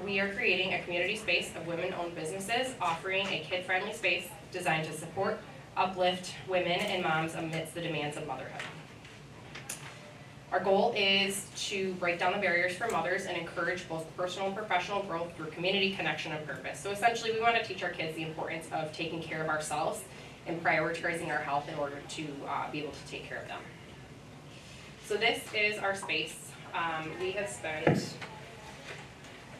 We are creating a community space of women-owned businesses, offering a kid-friendly space designed to support, uplift women and moms amidst the demands of motherhood. Our goal is to break down the barriers for mothers and encourage both personal and professional growth through community, connection, and purpose. So essentially, we want to teach our kids the importance of taking care of ourselves and prioritizing our health in order to be able to take care of them. So this is our space.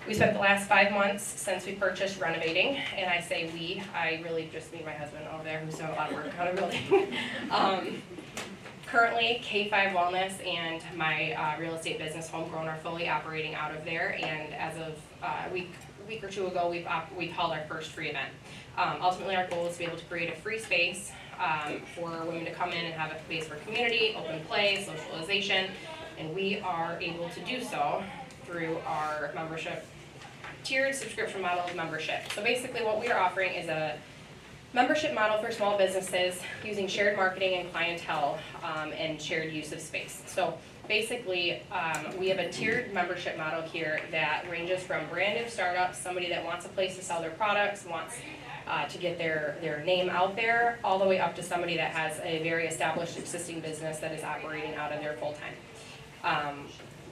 We spent the last 5 months since we purchased renovating, and I say we, I really just mean my husband over there who's doing a lot of work on the building. Currently, K5 Wellness and my real estate business, Homegrown, are fully operating out of there, and as of a week or 2 ago, we've held our first free event. Ultimately, our goal is to be able to create a free space for women to come in and have a space for community, open play, socialization, and we are able to do so through our membership tiered subscription model of membership. So basically what we are offering is a membership model for small businesses using shared marketing and clientele and shared use of space. So basically, we have a tiered membership model here that ranges from brand new startups, somebody that wants a place to sell their products, wants to get their name out there, all the way up to somebody that has a very established existing business that is operating out of their full-time.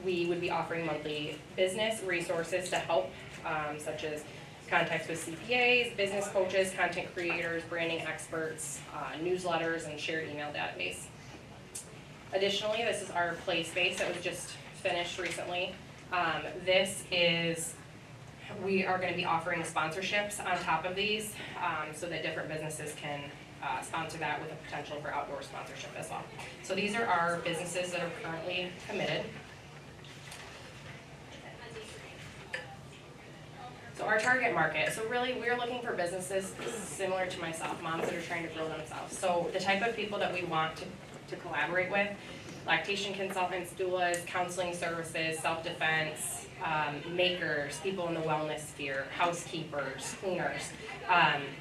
We would be offering monthly business resources to help, such as contacts with CPAs, business coaches, content creators, branding experts, newsletters, and shared email database. Additionally, this is our play space that was just finished recently. We are going to be offering sponsorships on top of these so that different businesses can sponsor that with a potential for outdoor sponsorship as well. So these are our businesses that are currently committed. So our target market, so really we're looking for businesses similar to myself, moms that are trying to grow themselves. So the type of people that we want to collaborate with, lactation consultants, doulas, counseling services, self-defense, makers, people in the wellness sphere, housekeepers, cleaners,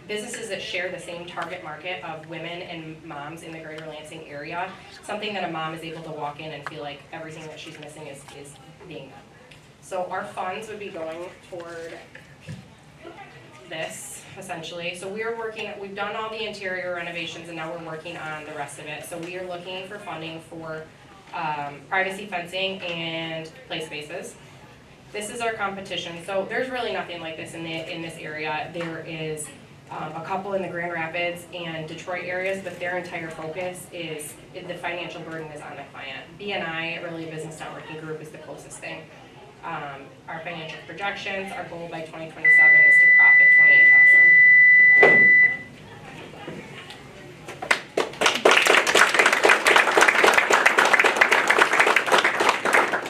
businesses that share the same target market of women and moms in the greater Lansing area, something that a mom is able to walk in and feel like everything that she's missing is being done. So our funds would be going toward this, essentially. So we've done all the interior renovations and now we're working on the rest of it. So we are looking for funding for privacy fencing and play spaces. This is our competition. So there's really nothing like this in this area. There is a couple in the Grand Rapids and Detroit areas, but their entire focus is the financial burden is on the client. BNI, really a business networking group, is the closest thing. Our financial projections, our goal by 2027 is to profit $28,000.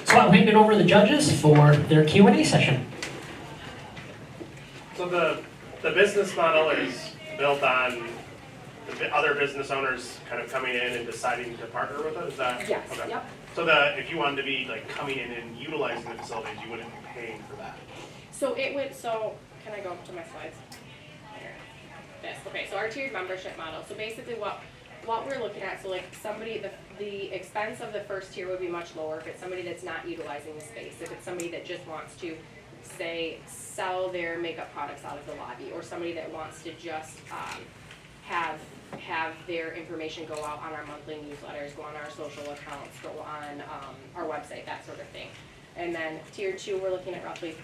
So I'll hand it over to the judges for their Q&A session. So the business model is built on the other business owners kind of coming in and deciding to partner with it, is that? Yes, okay. yep. So if you wanted to be like coming in and utilizing the facilities, you wouldn't be paying for that? So can I go up to my slides? This, okay, so our tiered membership model. So basically what we're looking at, so like somebody, the expense of the first tier would be much lower if it's somebody that's not utilizing the space. If it's somebody that just wants to, say, sell their makeup products out of the lobby, or somebody that wants to just have their information go out on our monthly newsletters, go on our social accounts, go on our website, that sort of thing. And then tier 2, we're looking at roughly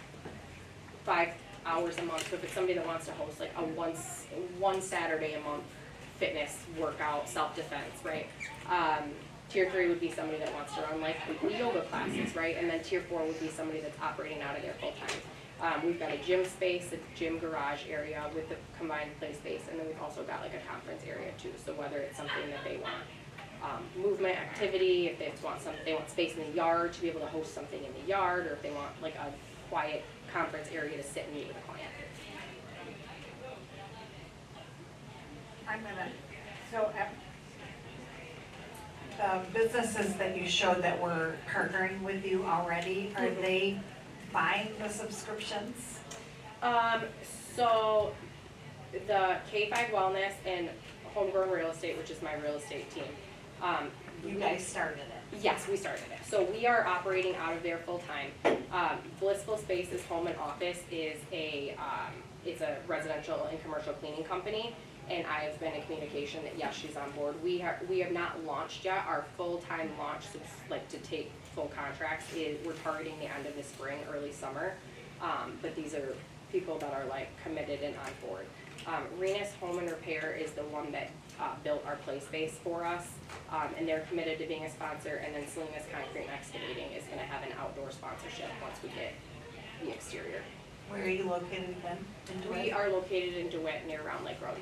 5 hours a month. So if it's somebody that wants to host like a one Saturday a month fitness workout, self-defense, right? Tier 3 would be somebody that wants to run like weekly yoga classes, right? And then tier 4 would be somebody that's operating out of their full time. We've got a gym space, a gym garage area with the combined play space, and then we've also got like a conference area too. So whether it's something that they want, movement, activity, if they want space in the yard to be able to host something in the yard, or if they want like a quiet conference area to sit and meet with a client. The businesses that you showed that were partnering with you already, are they buying the subscriptions? So the K5 Wellness and Homegrown Real Estate, which is my real estate team. You guys started it? Yes, we started it. So we are operating out of there full time. Blissful Spaces Home and Office is it's a residential and commercial cleaning company, and I have been in communication that yes, she's on board. We have not launched yet. Our full-time launch, like to take full contracts, we're targeting the end of the spring, early summer. But these are people that are like committed and on board. Renus Home and Repair is the one that built our play space for us, and they're committed to being a sponsor. And then Salinas Concrete and Excavating is going to have an outdoor sponsorship once we get the exterior. Where are you located then? We are located in DeWitt, near Round Lake Road.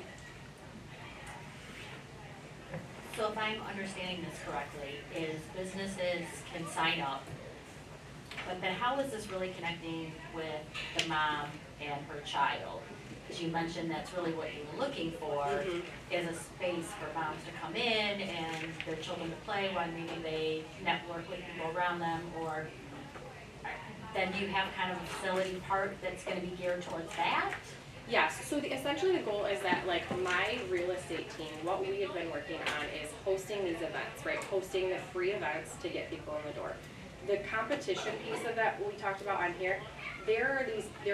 So if I'm understanding this correctly, is businesses can sign up, but then how is this really connecting with the mom and her child? Because you mentioned that's really what you were looking for, is a space for moms to come in and their children to play while maybe they network with people around them, or then do you have kind of a facility part that's gonna be geared towards that? Yes, so essentially the goal is that like my real estate team, what we have been working on is hosting these events, right? Hosting the free events to get people in the door. The competition piece of that we talked about on here, there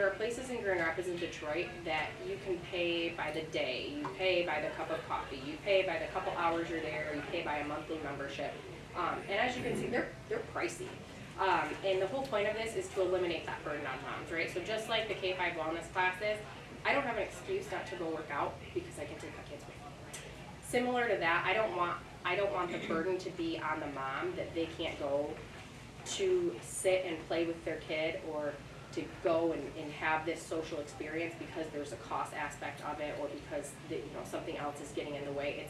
are places in Grand Rapids and Detroit that you can pay by the day, you pay by the cup of coffee, you pay by the couple hours you're there, you pay by a monthly membership. And as you can see, they're pricey. And the whole point of this is to eliminate that burden on moms, right? So just like the K-5 wellness classes, I don't have an excuse not to go work out because I can take my kids with me. Similar to that, I don't want the burden to be on the mom that they can't go to sit and play with their kid or to go and have this social experience because there's a cost aspect of it or because something else is getting in the way.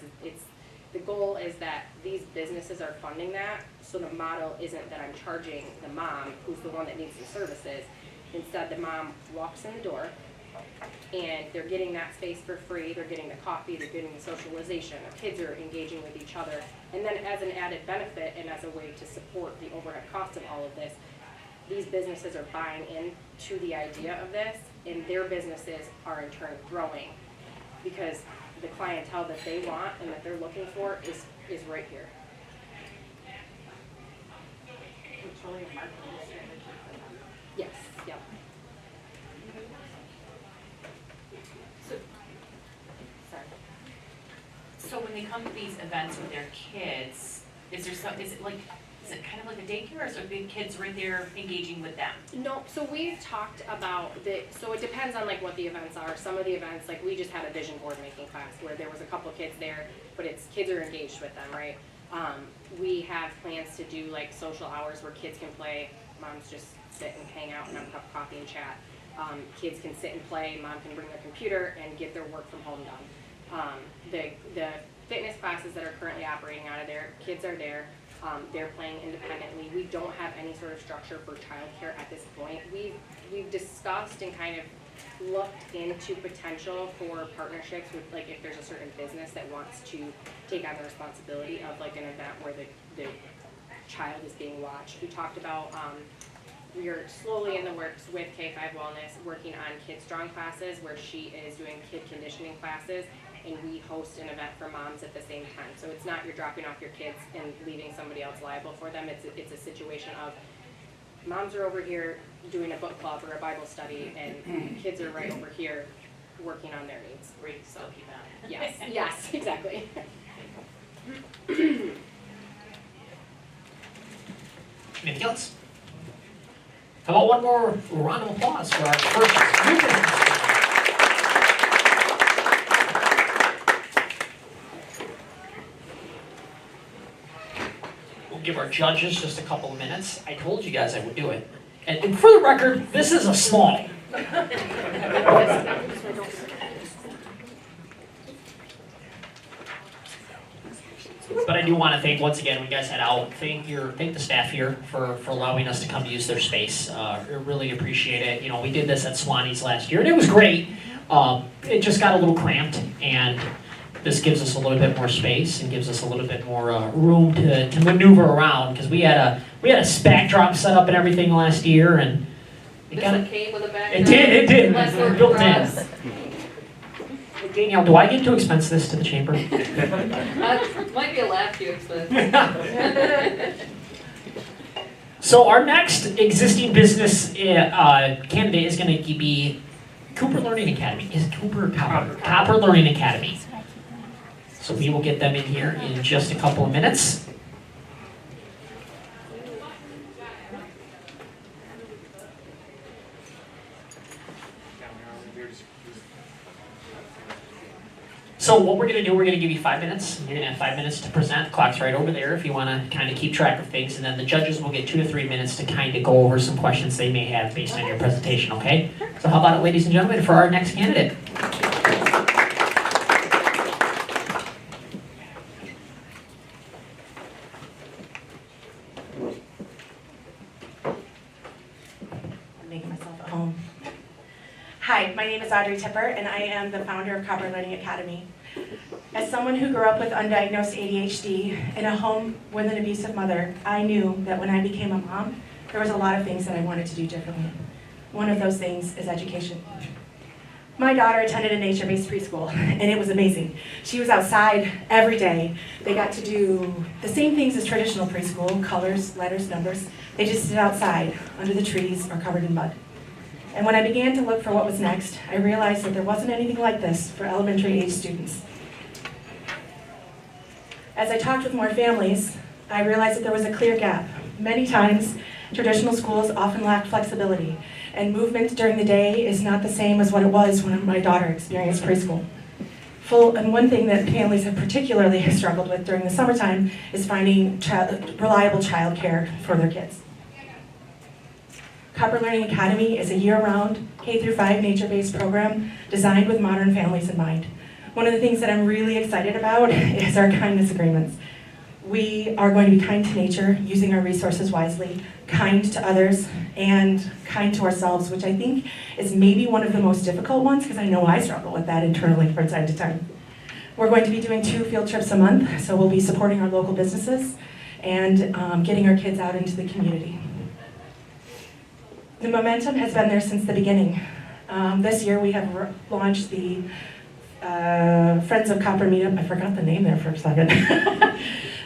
The goal is that these businesses are funding that, so the model isn't that I'm charging the mom who's the one that needs the services. Instead, the mom walks in the door and they're getting that space for free, they're getting the coffee, they're getting the socialization, their kids are engaging with each other, and then as an added benefit and as a way to support the overhead cost of all of this, these businesses are buying into the idea of this, and their businesses are in turn growing because the clientele that they want and that they're looking for is right here. It's really a marketing strategy for them. Yes, yep. So when they come to these events with their kids, is it kind of like a daycare, or is it the kids right there engaging with them? No, so we've talked about so it depends on like what the events are. Some of the events, like we just had a vision board making class where there was a couple of kids there, but kids are engaged with them, right? We have plans to do like social hours where kids can play, moms just sit and hang out and have a cup of coffee and chat. Kids can sit and play, mom can bring their computer and get their work from home done. The fitness classes that are currently operating out of there, kids are there. They're playing independently. We don't have any sort of structure for childcare at this point. We've discussed and kind of looked into potential for partnerships with, like, if there's a certain business that wants to take on the responsibility of like an event where the child is being watched. We talked about we are slowly in the works with K-5 Wellness working on Kid Strong classes where she is doing kid conditioning classes, and we host an event for moms at the same time. So it's not you're dropping off your kids and leaving somebody else liable for them. It's a situation of moms are over here doing a book club or a Bible study, and kids are right over here working on their needs. Great, so keep that. Yes, yes, exactly. Anything else? How about one more round of applause for our first new business? We'll give our judges just a couple of minutes. I told you guys I would do it. And for the record, this is a small. But I do want to thank, once again, when you guys head out, thank the staff here for allowing us to come use their space. I really appreciate it. You know, we did this at Swanee's last year, and it was great. It just got a little cramped, and this gives us a little bit more space and gives us a little bit more room to maneuver around, because we had a SPAC drop set up and everything last year, and it came with a backdrop. It did. Less work Built for in. us. Danielle, do I get to expense this to the chamber? Might be a laugh to expense. So our next existing business candidate is going to be Cooper Learning Academy. Is it Copper Learning Academy. So we will get them in here in just a couple of minutes. So what we're going to do, we're going to give you 5 minutes. You're going to have 5 minutes to present. The clock's right over there if you want to kind of keep track of things. And then the judges will get 2 to 3 minutes to kind of go over some questions they may have based on your presentation, okay? So how about it, ladies and gentlemen, for our next candidate? I'm making myself at home. Hi, my name is Audrey Tipper, and I am the founder of Copper Learning Academy. As someone who grew up with undiagnosed ADHD in a home with an abusive mother, I knew that when I became a mom, there was a lot of things that I wanted to do differently. One of those things is education. My daughter attended a nature-based preschool, and it was amazing. She was outside every day. They got to do the same things as traditional preschool, colors, letters, numbers. They just sit outside, under the trees, or covered in mud. And when I began to look for what was next, I realized that there wasn't anything like this for elementary-age students. As I talked with more families, I realized that there was a clear gap. Many times, traditional schools often lack flexibility, and movement during the day is not the same as what it was when my daughter experienced preschool. And one thing that families have particularly struggled with during the summertime is finding reliable childcare for their kids. Copper Learning Academy is a year-round K-5 nature-based program designed with modern families in mind. One of the things that I'm really excited about is our kindness agreements. We are going to be kind to nature, using our resources wisely, kind to others, and kind to ourselves, which I think is maybe one of the most difficult ones, because I know I struggle with that internally from time to time. We're going to be doing 2 field trips a month, so we'll be supporting our local businesses and getting our kids out into the community. The momentum has been there since the beginning. This year we have launched the Friends of Copper Meetup. I forgot the name there for a second.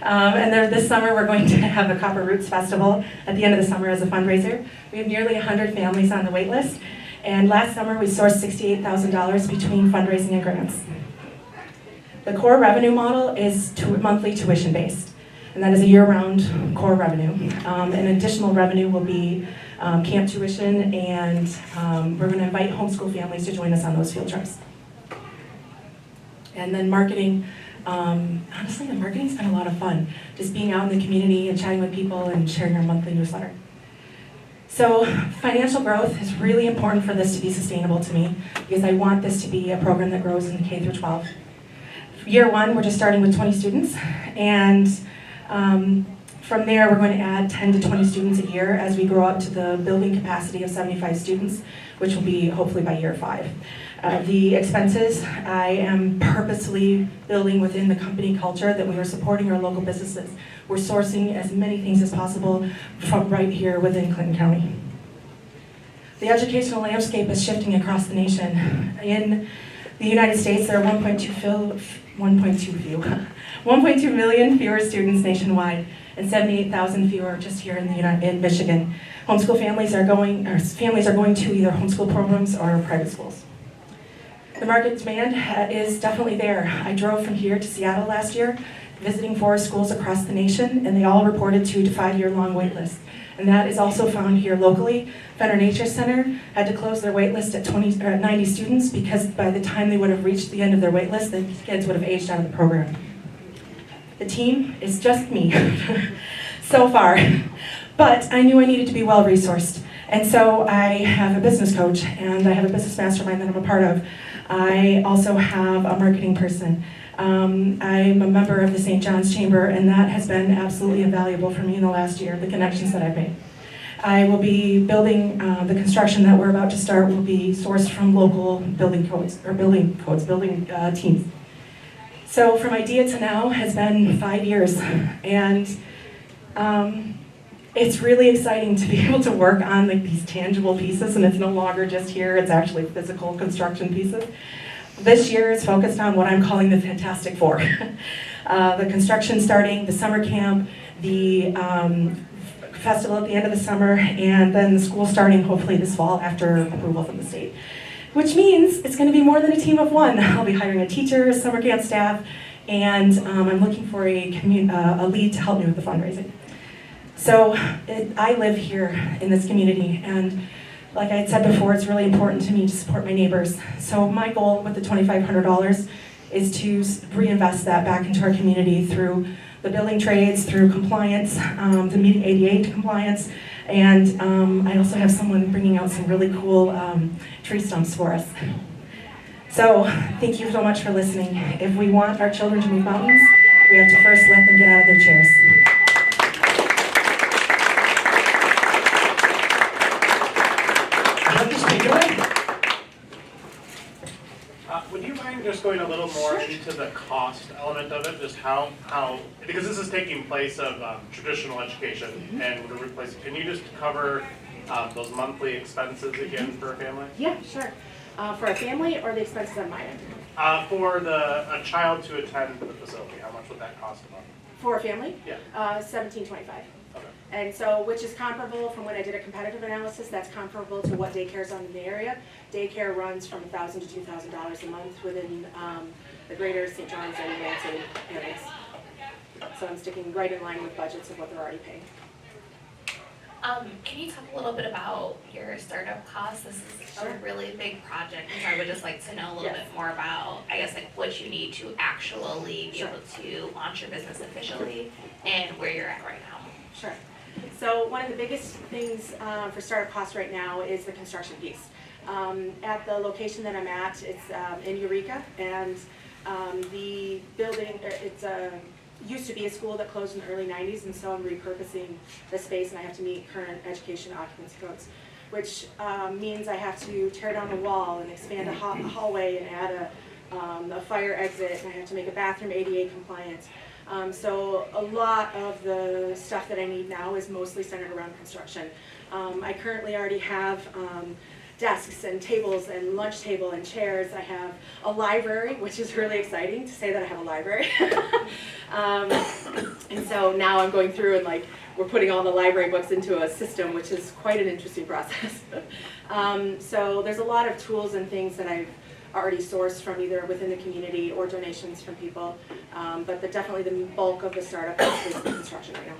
And this summer we're going to have a Copper Roots Festival at the end of the summer as a fundraiser. We have nearly 100 families on the wait list, and last summer we sourced $68,000 between fundraising and grants. The core revenue model is monthly tuition based, and that is a year-round core revenue. And additional revenue will be camp tuition, and we're going to invite homeschool families to join us on those field trips. And then marketing. Honestly, the marketing's been a lot of fun. Just being out in the community and chatting with people and sharing our monthly newsletter. So financial growth is really important for this to be sustainable to me, because I want this to be a program that grows in K through 12. Year 1, we're just starting with 20 students, and from there we're going to add 10 to 20 students a year as we grow up to the building capacity of 75 students, which will be hopefully by year 5. The expenses, I am purposely building within the company culture that we are supporting our local businesses. We're sourcing as many things as possible from right here within Clinton County. The educational landscape is shifting across the nation. In the United States, there are 1.2 million fewer students nationwide, and 78,000 fewer just here in Michigan. Families are going to either homeschool programs or private schools. The market demand is definitely there. I drove from here to Seattle last year, visiting 4 schools across the nation, and they all reported 2 to 5 year long wait lists. And that is also found here locally. Fenner Nature Center had to close their wait list at 90 students, because by the time they would have reached the end of their wait list, the kids would have aged out of the program. The team is just me so far, but I knew I needed to be well resourced. And so I have a business coach, and I have a business mastermind that I'm a part of. I also have a marketing person. I'm a member of the St. John's Chamber, and that has been absolutely invaluable for me in the last year, the connections that I've made. I will be building, the construction that we're about to start will be sourced from local building teams. So from idea to now has been 5 years, and it's really exciting to be able to work on these tangible pieces, and it's no longer just here, it's actually physical construction pieces. This year is focused on what I'm calling the Fantastic Four. The construction starting, the summer camp, the festival at the end of the summer, and then the school starting hopefully this fall after approval from the state. Which means it's going to be more than a team of 1. I'll be hiring a teacher, summer camp staff, and I'm looking for a lead to help me with the fundraising. So I live here in this community, and like I had said before, it's really important to me to support my neighbors. So my goal with the $2,500 is to reinvest that back into our community through the building trades, through compliance, the meeting ADA compliance, and I also have someone bringing out some really cool tree stumps for us. So thank you so much for listening. If we want our children to move mountains, we have to first let them get out of their chairs. Would you mind mind just going a little more into the cost element of it, just how, because this is taking place of traditional education and we're replacing, can you just cover those monthly expenses again for a family? Yeah, sure. For a family or the expenses on my end? For a child to attend the facility, how much would that cost a month? For a family? Yeah. $17.25. Okay. And so, which is comparable from when I did a competitive analysis, that's comparable to what daycare's on in the area. Daycare runs from $1,000 to $2,000 a month within the greater St. John's and Lansing areas. So I'm sticking right in line with budgets of what they're already paying. Can you talk a little bit about your startup costs? This is a really big project, and so I would just like to know a little bit more about, I guess, like what you need to actually be able to launch your business officially and where you're at right now. Sure. So one of the biggest things for startup costs right now is the construction piece. At the location that I'm at, it's in Eureka, and the building, it's used to be a school that closed in the early 90s, and so I'm repurposing the space, and I have to meet current education occupancy codes, which means I have to tear down a wall and expand a hallway and add a fire exit, and I have to make a bathroom ADA compliant. So a lot of the stuff that I need now is mostly centered around construction. I currently already have desks and tables and lunch table and chairs. I have a library, which is really exciting to say that I have a library. And so now I'm going through and we're putting all the library books into a system, which is quite an interesting process. So there's a lot of tools and things that I've already sourced from either within the community or donations from people. But definitely the bulk of the startup is construction right now.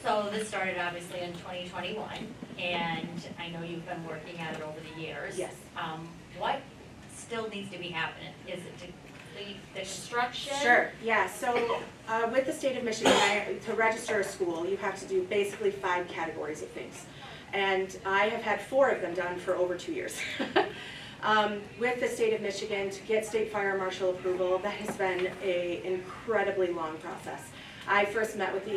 So this started obviously in 2021, and I know you've been working at it over the years. Yes. What still needs to be happening? Is it to complete the construction? Sure, yeah, so with the state of Michigan, to register a school, you have to do basically 5 categories of things. And I have had 4 of them done for over 2 years. With the state of Michigan, to get state fire marshal approval, that has been an incredibly long process. I first met with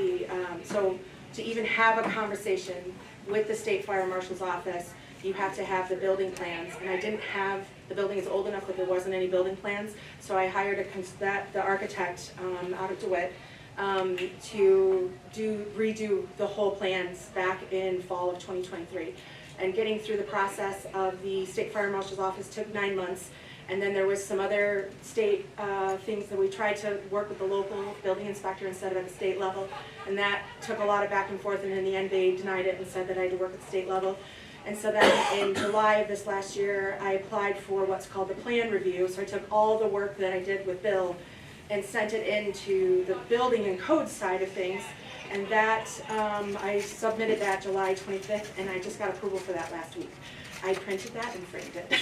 so to even have a conversation with the state fire marshal's office, you have to have the building plans, and I didn't have, the building is old enough that there wasn't any building plans, so I hired the architect out of DeWitt to redo the whole plans back in fall of 2023. And getting through the process of the state fire marshal's office took 9 months, and then there was some other state things that we tried to work with the local building inspector instead of at the state level, and that took a lot of back and forth, and in the end they denied it and said that I had to work at the state level. And so then in July of this last year, I applied for what's called the plan review, so I took all the work that I did with Bill and sent it into the building and code side of things, and that, I submitted that July 25th, and I just got approval for that last week. I printed that and framed it.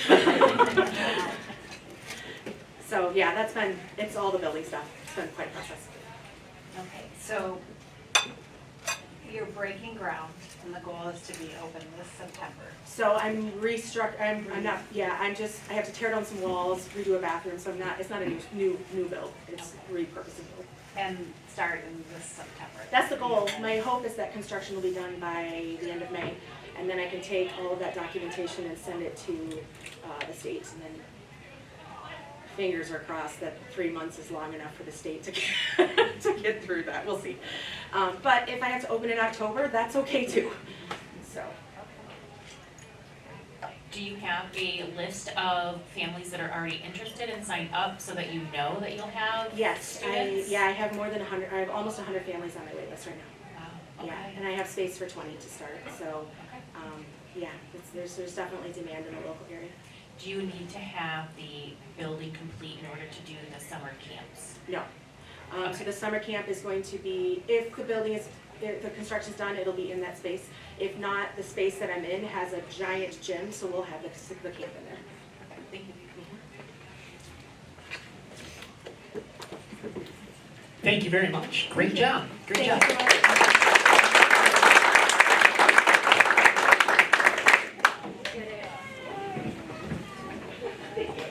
So yeah, it's all the building stuff. It's been quite a process. Okay, so you're breaking ground, and the goal is to be open this September. So I have to tear down some walls, redo a bathroom, so it's not a new build, it's repurposing. And start in this September. That's the goal. My hope is that construction will be done by the end of May, and then I can take all of that documentation and send it to the state, and then fingers are crossed that 3 months is long enough for the state to get through that. We'll see. But if I have to open in October, that's okay too. So. Do you have a list of families that are already interested and signed up so that you know that you'll have Yes, students? I have more than 100. I have almost 100 families on my wait list right now. Wow, okay. Yeah, and I have space for 20 to start. So, yeah, there's definitely demand in the local area. Do you need to have the building complete in order to do the summer camps? No. Okay. So the summer camp is going to be, if the construction's done, it'll be in that space. If not, the space that I'm in has a giant gym, so we'll have the camp in there. Okay, thank you. Thank you very much. Great job. Great job. Thank you so much.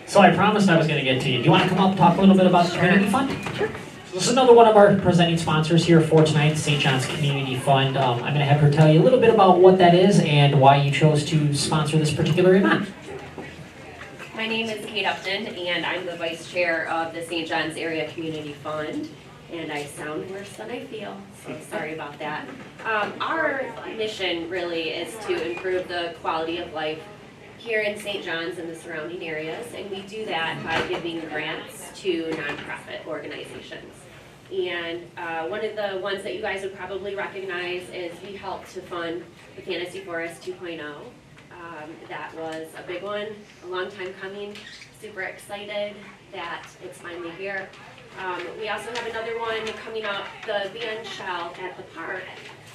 So I promised I was going to get to you. Do you want to come up and talk a little bit about the Community Fund? Sure. So this is another one of our presenting sponsors here for tonight, St. John's Community Fund. I'm going to have her tell you a little bit about what that is and why you chose to sponsor this particular event. My name is Kate Upton, and I'm the vice chair of the St. John's Area Community Fund. And I sound worse than I feel, so sorry about that. Our mission really is to improve the quality of life here in St. John's and the surrounding areas, and we do that by giving grants to nonprofit organizations. And one of the ones that you guys would probably recognize is we helped to fund the Fantasy Forest 2.0. That was a big one, a long time coming, super excited that it's finally here. We also have another one coming up, the band shell at the park.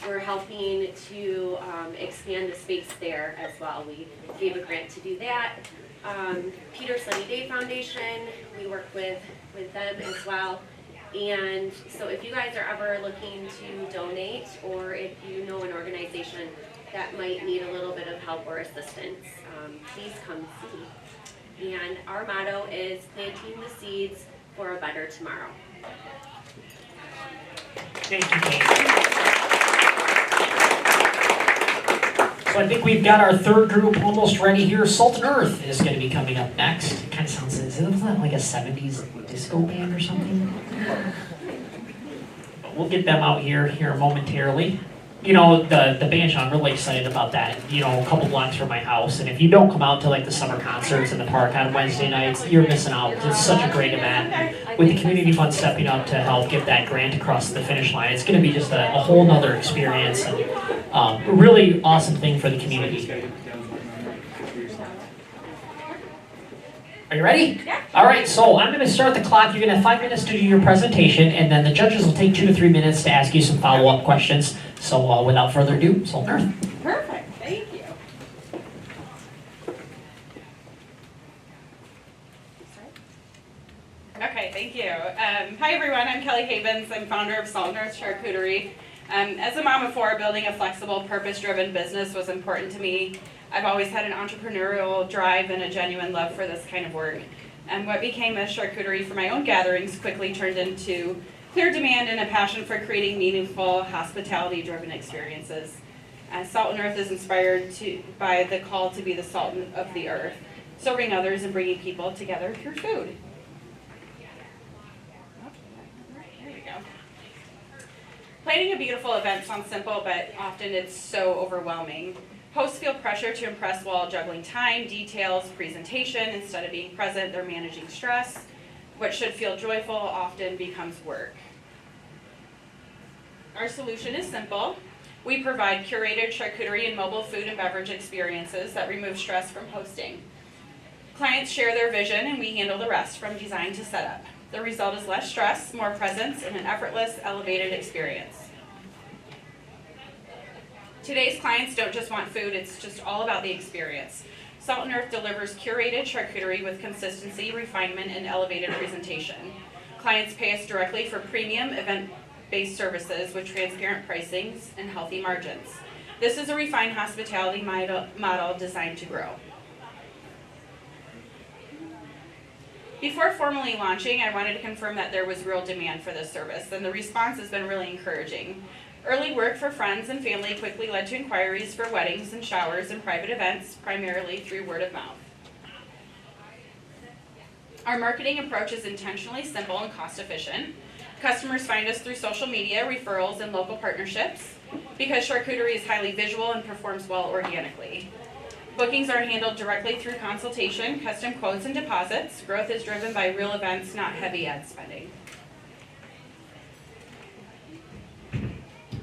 We're helping to expand the space there as well. We gave a grant to do that. Peter Sunny Day Foundation, we work with them as well. And so if you guys are ever looking to donate, or if you know an organization that might need a little bit of help or assistance, please come see. And our motto is planting the seeds for a better tomorrow. Thank you, Kate. So I think we've got our third group almost ready here. Salt and Earth is going to be coming up next. It kind of sounds, isn't that like a 70s disco band or something? But we'll get them out here momentarily. You know, the band show, I'm really excited about that. You know, a couple blocks from my house. And if you don't come out to like the summer concerts in the park on Wednesday nights, you're missing out. It's such a great event. And with the community fund stepping up to help get that grant across the finish line, it's going to be just a whole nother experience and a really awesome thing for the community. Are you ready? Yeah. All right, so I'm going to start the clock. You're going to have 5 minutes to do your presentation, and then the judges will take 2 to 3 minutes to ask you some follow-up questions. So without further ado, Salt and Earth. Perfect, thank you. Okay, thank you. Hi everyone, I'm Kelly Havens. I'm founder of Salt and Earth Charcuterie. As a mom of 4, building a flexible, purpose-driven business was important to me. I've always had an entrepreneurial drive and a genuine love for this kind of work. And what became a charcuterie for my own gatherings quickly turned into clear demand and a passion for creating meaningful, hospitality-driven experiences. Salt and Earth is inspired by the call to be the salt of the earth, serving others and bringing people together through food. There we go. Planning a beautiful event sounds simple, but often it's so overwhelming. Hosts feel pressure to impress while juggling time, details, presentation. Instead of being present, they're managing stress. What should feel joyful often becomes work. Our solution is simple. We provide curated charcuterie and mobile food and beverage experiences that remove stress from hosting. Clients share their vision and we handle the rest from design to setup. The result is less stress, more presence, and an effortless, elevated experience. Today's clients don't just want food, it's just all about the experience. Salt and Earth delivers curated charcuterie with consistency, refinement, and elevated presentation. Clients pay us directly for premium event-based services with transparent pricings and healthy margins. This is a refined hospitality model designed to grow. Before formally launching, I wanted to confirm that there was real demand for this service, and the response has been really encouraging. Early work for friends and family quickly led to inquiries for weddings and showers and private events, primarily through word of mouth. Our marketing approach is intentionally simple and cost efficient. Customers find us through social media, referrals, and local partnerships because charcuterie is highly visual and performs well organically. Bookings are handled directly through consultation, custom quotes, and deposits. Growth is driven by real events, not heavy ad spending.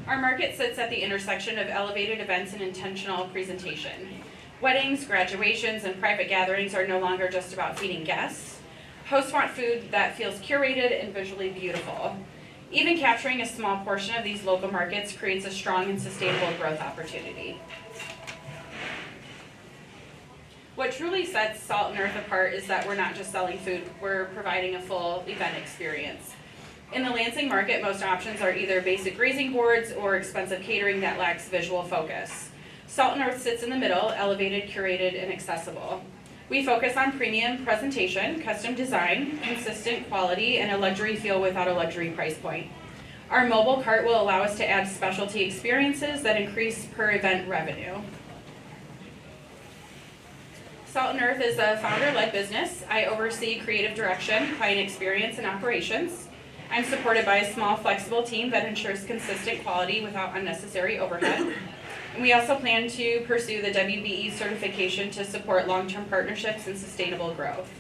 Our market sits at the intersection of elevated events and intentional presentation. Weddings, graduations, and private gatherings are no longer just about feeding guests. Hosts want food that feels curated and visually beautiful. Even capturing a small portion of these local markets creates a strong and sustainable growth opportunity. What truly sets Salt and Earth apart is that we're not just selling food, we're providing a full event experience. In the Lansing market, most options are either basic grazing boards or expensive catering that lacks visual focus. Salt and Earth sits in the middle, elevated, curated, and accessible. We focus on premium presentation, custom design, consistent quality, and a luxury feel without a luxury price point. Our mobile cart will allow us to add specialty experiences that increase per event revenue. Salt and Earth is a founder-led business. I oversee creative direction, client experience, and operations. I'm supported by a small, flexible team that ensures consistent quality without unnecessary overhead. And we also plan to pursue the WBE certification to support long-term partnerships and sustainable growth.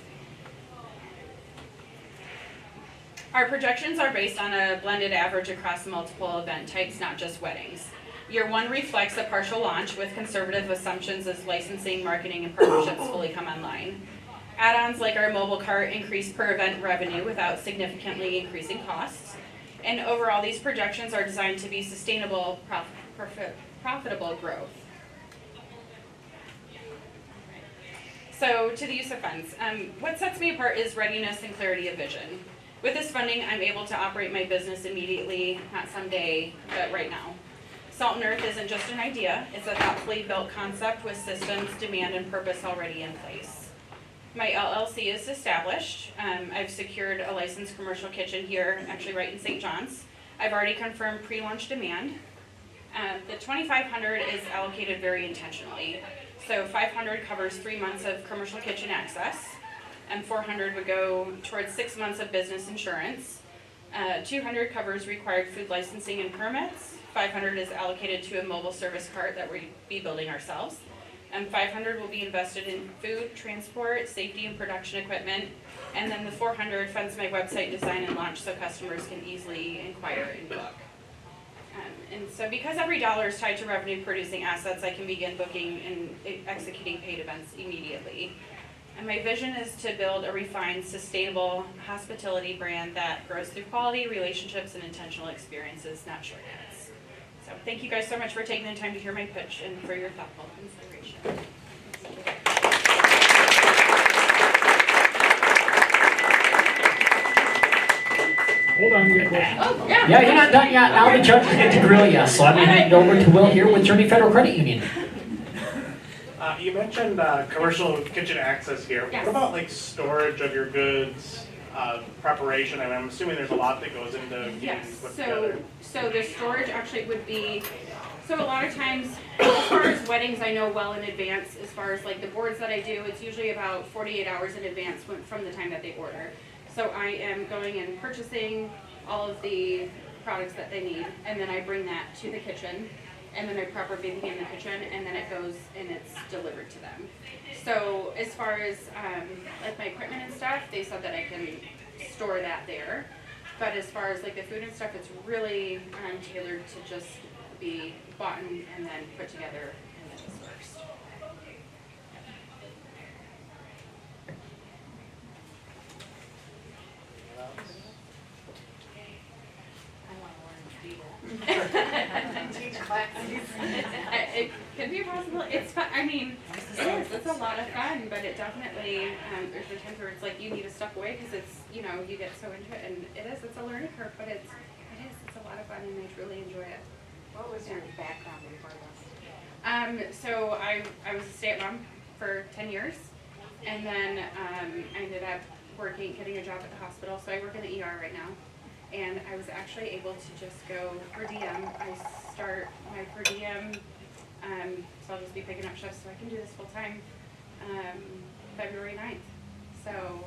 Our projections are based on a blended average across multiple event types, not just weddings. Year 1 reflects a partial launch with conservative assumptions as licensing, marketing, and partnerships fully come online. Add-ons like our mobile cart increase per event revenue without significantly increasing costs. And overall, these projections are designed to be sustainable, profitable growth. So to the use of funds, what sets me apart is readiness and clarity of vision. With this funding, I'm able to operate my business immediately, not someday, but right now. Salt and Earth isn't just an idea, it's a thoughtfully built concept with systems, demand, and purpose already in place. My LLC is established. I've secured a licensed commercial kitchen here, actually right in St. John's. I've already confirmed pre-launch demand. The $2,500 is allocated very intentionally. So $500 covers 3 months of commercial kitchen access, and $400 would go towards 6 months of business insurance. $200 covers required food licensing and permits. $500 is allocated to a mobile service cart that we'll be building ourselves. And $500 will be invested in food, transport, safety, and production equipment. And then the $400 funds my website design and launch so customers can easily inquire and book. And so because every dollar is tied to revenue producing assets, I can begin booking and executing paid events immediately. And my vision is to build a refined, sustainable hospitality brand that grows through quality, relationships, and intentional experiences, not shortcuts. So thank you guys so much for taking the time to hear my pitch and for your thoughtful consideration. Hold on, your question. Oh, yeah. Yeah, you're not done yet. Now the judges get to grill you, so I'm going to hand it over to Will here with Journey Federal Credit Union. You mentioned commercial kitchen access here. Yes. What about like storage of your goods, preparation? I mean, I'm assuming there's a lot that goes into getting Yes, these put together. so the storage actually would be, so a lot of times, as far as weddings, I know well in advance, as far as like the boards that I do, it's usually about 48 hours in advance from the time that they order. So I am going and purchasing all of the products that they need, and then I bring that to the kitchen, and then I prep everything in the kitchen, and then it goes and it's delivered to them. So as far as like my equipment and stuff, they said that I can store that there. But as far as like the food and stuff, it's really tailored to just be bought and then put together and then dispersed. Teach classes. It could be possible. It's fun. I mean, it is. It's a lot of fun, but it definitely, there's the times where it's like you need to step away because it's, you know, you get so into it, and it is. It's a learning curve, but it's a lot of fun, and I truly enjoy it. What was your background before this? So I was a stay-at-mom for 10 years, and then I ended up getting a job at the hospital. So I work in the ER right now. And I was actually able to just go per diem. I start my per diem, so I'll just be picking up shifts so I can do this full time, February 9th. So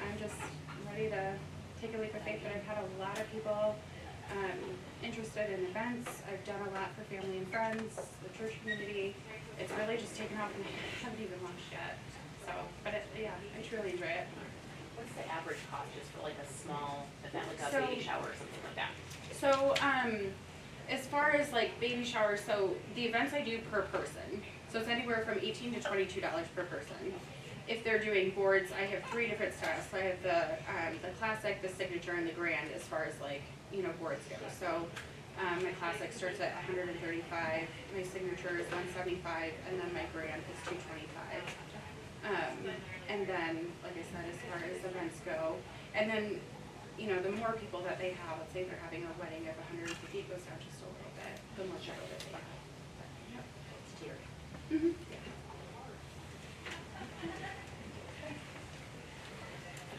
I'm just ready to take a leap of faith, but I've had a lot of people interested in events. I've done a lot for family and friends, the church community. It's really just taken off, and I haven't even launched yet. So, but yeah, I truly enjoy it. What's the average cost just for like a small event, like a baby shower or something like that? So, as far as like baby showers, so the events I do per person, so it's anywhere from $18 to $22 per person. If they're doing boards, I have 3 different styles. So I have the classic, the signature, and the grand as far as like, you know, boards go. So my classic starts at $135, my signature is $175, and then my grand is $225. And then, like I said, as far as events go, and then, you know, the more people that they have, let's say they're having a wedding of 150, it goes down just a little bit, the more people that they have. Yep. It's tiered. Mm-hmm.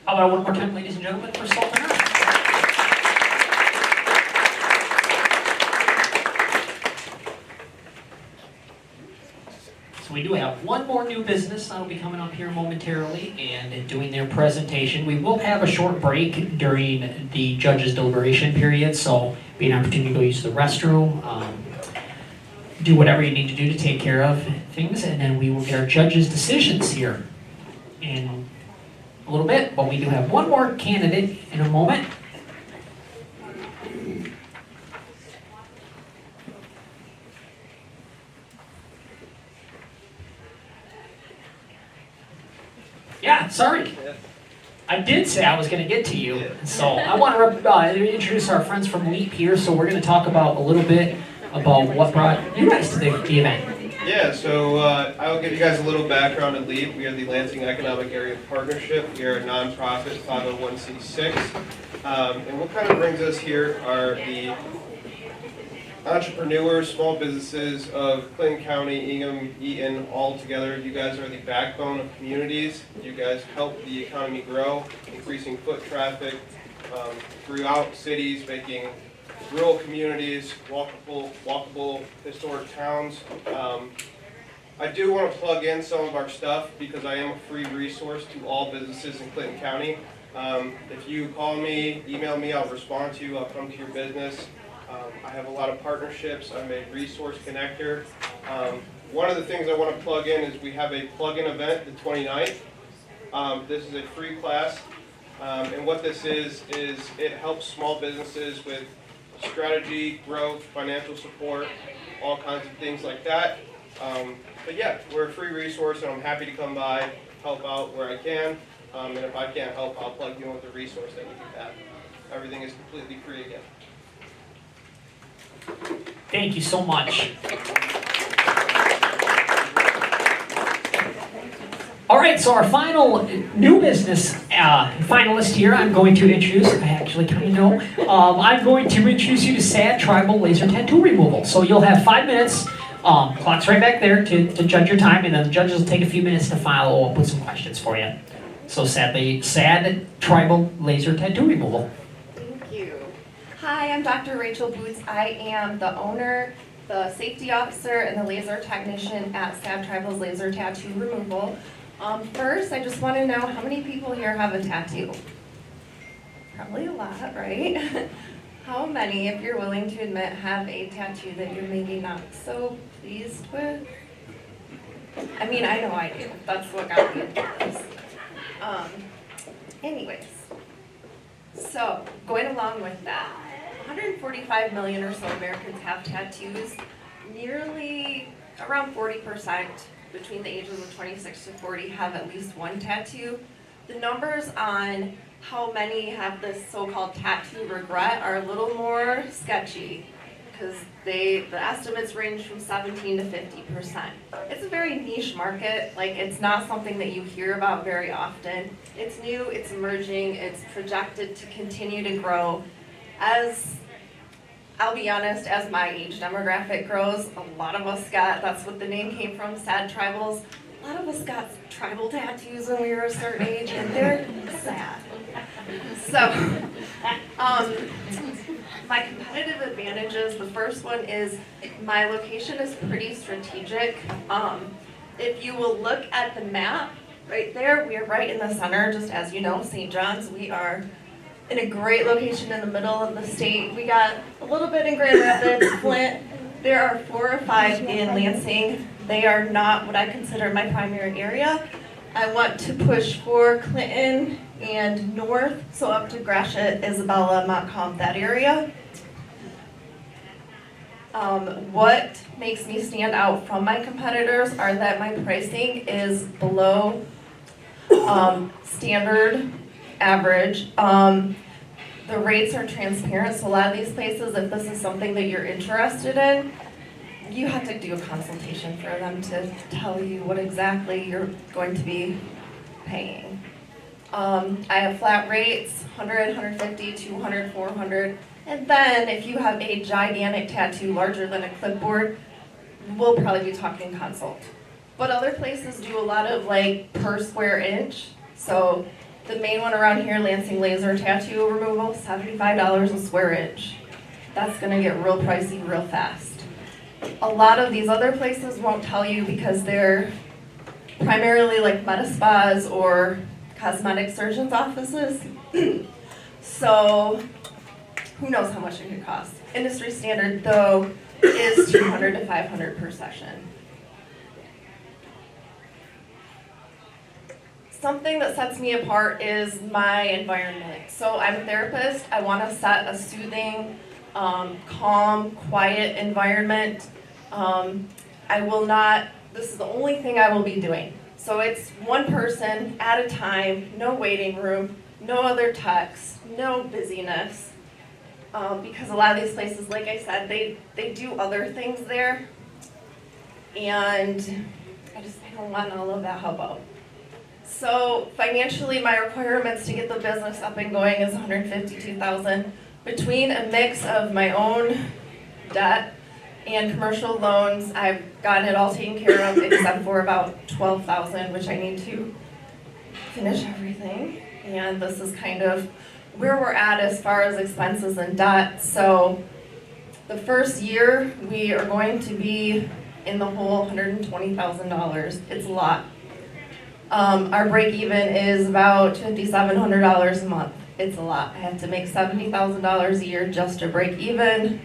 How about one more time, ladies and gentlemen, for Salt and Earth? So we do have one more new business that'll be coming up here momentarily and doing their presentation. We will have a short break during the judge's deliberation period, so be an opportunity to go use the restroom, do whatever you need to do to take care of things, and then we will get our judge's decisions here in a little bit. But we do have one more candidate in a moment. Yeah, sorry. I did say I was going to get to you. So I want to introduce our friends from LEAP here. So we're going to talk about a little bit about what brought you guys to the event. Yeah, so I will give you guys a little background on LEAP. We are the Lansing Economic Area Partnership. We are a nonprofit 501c6. And what kind of brings us here are the entrepreneurs, small businesses of Clinton County, Ingham, Eaton, all together. You guys are the backbone of communities. You guys help the economy grow, increasing foot traffic throughout cities, making rural communities walkable historic towns. I do want to plug in some of our stuff because I am a free resource to all businesses in Clinton County. If you call me, email me, I'll respond to you, I'll come to your business. I have a lot of partnerships. I'm a resource connector. One of the things I want to plug in is we have a plug-in event the 29th. This is a free class, and what this is it helps small businesses with strategy, growth, financial support, all kinds of things like that. But yeah, we're a free resource, and I'm happy to come by, help out where I can, and if I can't help, I'll plug you in with the resource that we do have. Everything is completely free again. Thank you so much. All right, so our final new business finalist here, I'm going to introduce, I actually kind of know, I'm going to introduce you to SAD Tribal Laser Tattoo Removal. So you'll have 5 minutes, clock's right back there to judge your time, and then the judges will take a few minutes to follow up with some questions for you. So SAD Tribal Laser Tattoo Removal. Thank you. Hi, I'm Dr. Rachel Boots. I am the owner, the safety officer, and the laser technician at SAD Tribal's Laser Tattoo Removal. First, I just want to know how many people here have a tattoo? Probably a lot, right? How many, if you're willing to admit, have a tattoo that you're maybe not so pleased with? I mean, I know I do. That's what got me into this. Anyways, so going along with that, 145 million or so Americans have tattoos. Nearly around 40% between the ages of 26 to 40 have at least one tattoo. The numbers on how many have this so-called tattoo regret are a little more sketchy because the estimates range from 17 to 50%. It's a very niche market. Like, it's not something that you hear about very often. It's new, it's emerging, it's projected to continue to grow. As I'll be honest, as my age demographic grows, a lot of us got, that's what the name came from, SAD Tribals. A lot of us got tribal tattoos when we were a certain age, and they're sad. So, my competitive advantages, the first one is my location is pretty strategic. If you will look at the map, right there, we are right in the center, just as you know, St. John's. We are in a great location in the middle of the state. We got a little bit in Grand Rapids, Flint. There are 4 or 5 in Lansing. They are not what I consider my primary area. I want to push for Clinton and north, so up to Gratiot, Isabella, Montcalm, that area. What makes me stand out from my competitors are that my pricing is below standard average. The rates are transparent, so a lot of these places, if this is something that you're interested in, you have to do a consultation for them to tell you what exactly you're going to be paying. I have flat rates, 100, 150, 200, 400, and then if you have a gigantic tattoo larger than a clipboard, we'll probably be talking consult. But other places do a lot of like per square inch, so the main one around here, Lansing Laser Tattoo Removal, $75 a square inch. That's gonna get real pricey real fast. a lot of these other places won't tell you because they're primarily like med spas or cosmetic surgeons' offices. So who knows how much it could cost. Industry standard though is $200 to $500 per session. Something that sets me apart is my environment. So I'm a therapist. I want to set a soothing, calm, quiet environment. I will not, this is the only thing I will be doing. So it's one person at a time, no waiting room, no other techs, no busyness. Because a lot of these places, like I said, they do other things there. And I don't want all of that hubbub. So financially, my requirements to get the business up and going is $152,000 between a mix of my own debt and commercial loans. I've gotten it all taken care of except for about $12,000, which I need to finish everything. And this is kind of where we're at as far as expenses and debt. So the first year, we are going to be in the hole $120,000. It's a lot. Our break even is about $5,700 a month. It's a lot. I have to make $70,000 a year just to break even.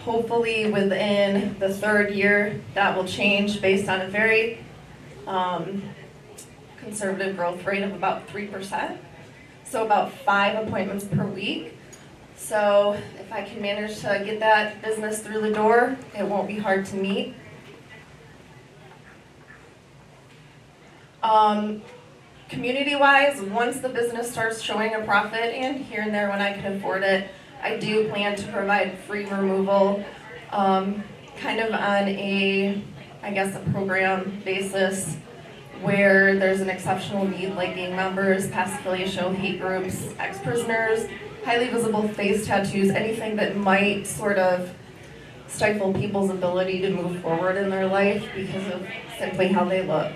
Hopefully within the third year, that will change based on a very conservative growth rate of about 3%. So about 5 appointments per week. So if I can manage to get that business through the door, it won't be hard to meet. Community-wise, once the business starts showing a profit, and here and there when I can afford it, I do plan to provide free removal, kind of on a program basis where there's an exceptional need like gang members, past affiliation, hate groups, ex-prisoners, highly visible face tattoos, anything that might sort of stifle people's ability to move forward in their life because of simply how they look.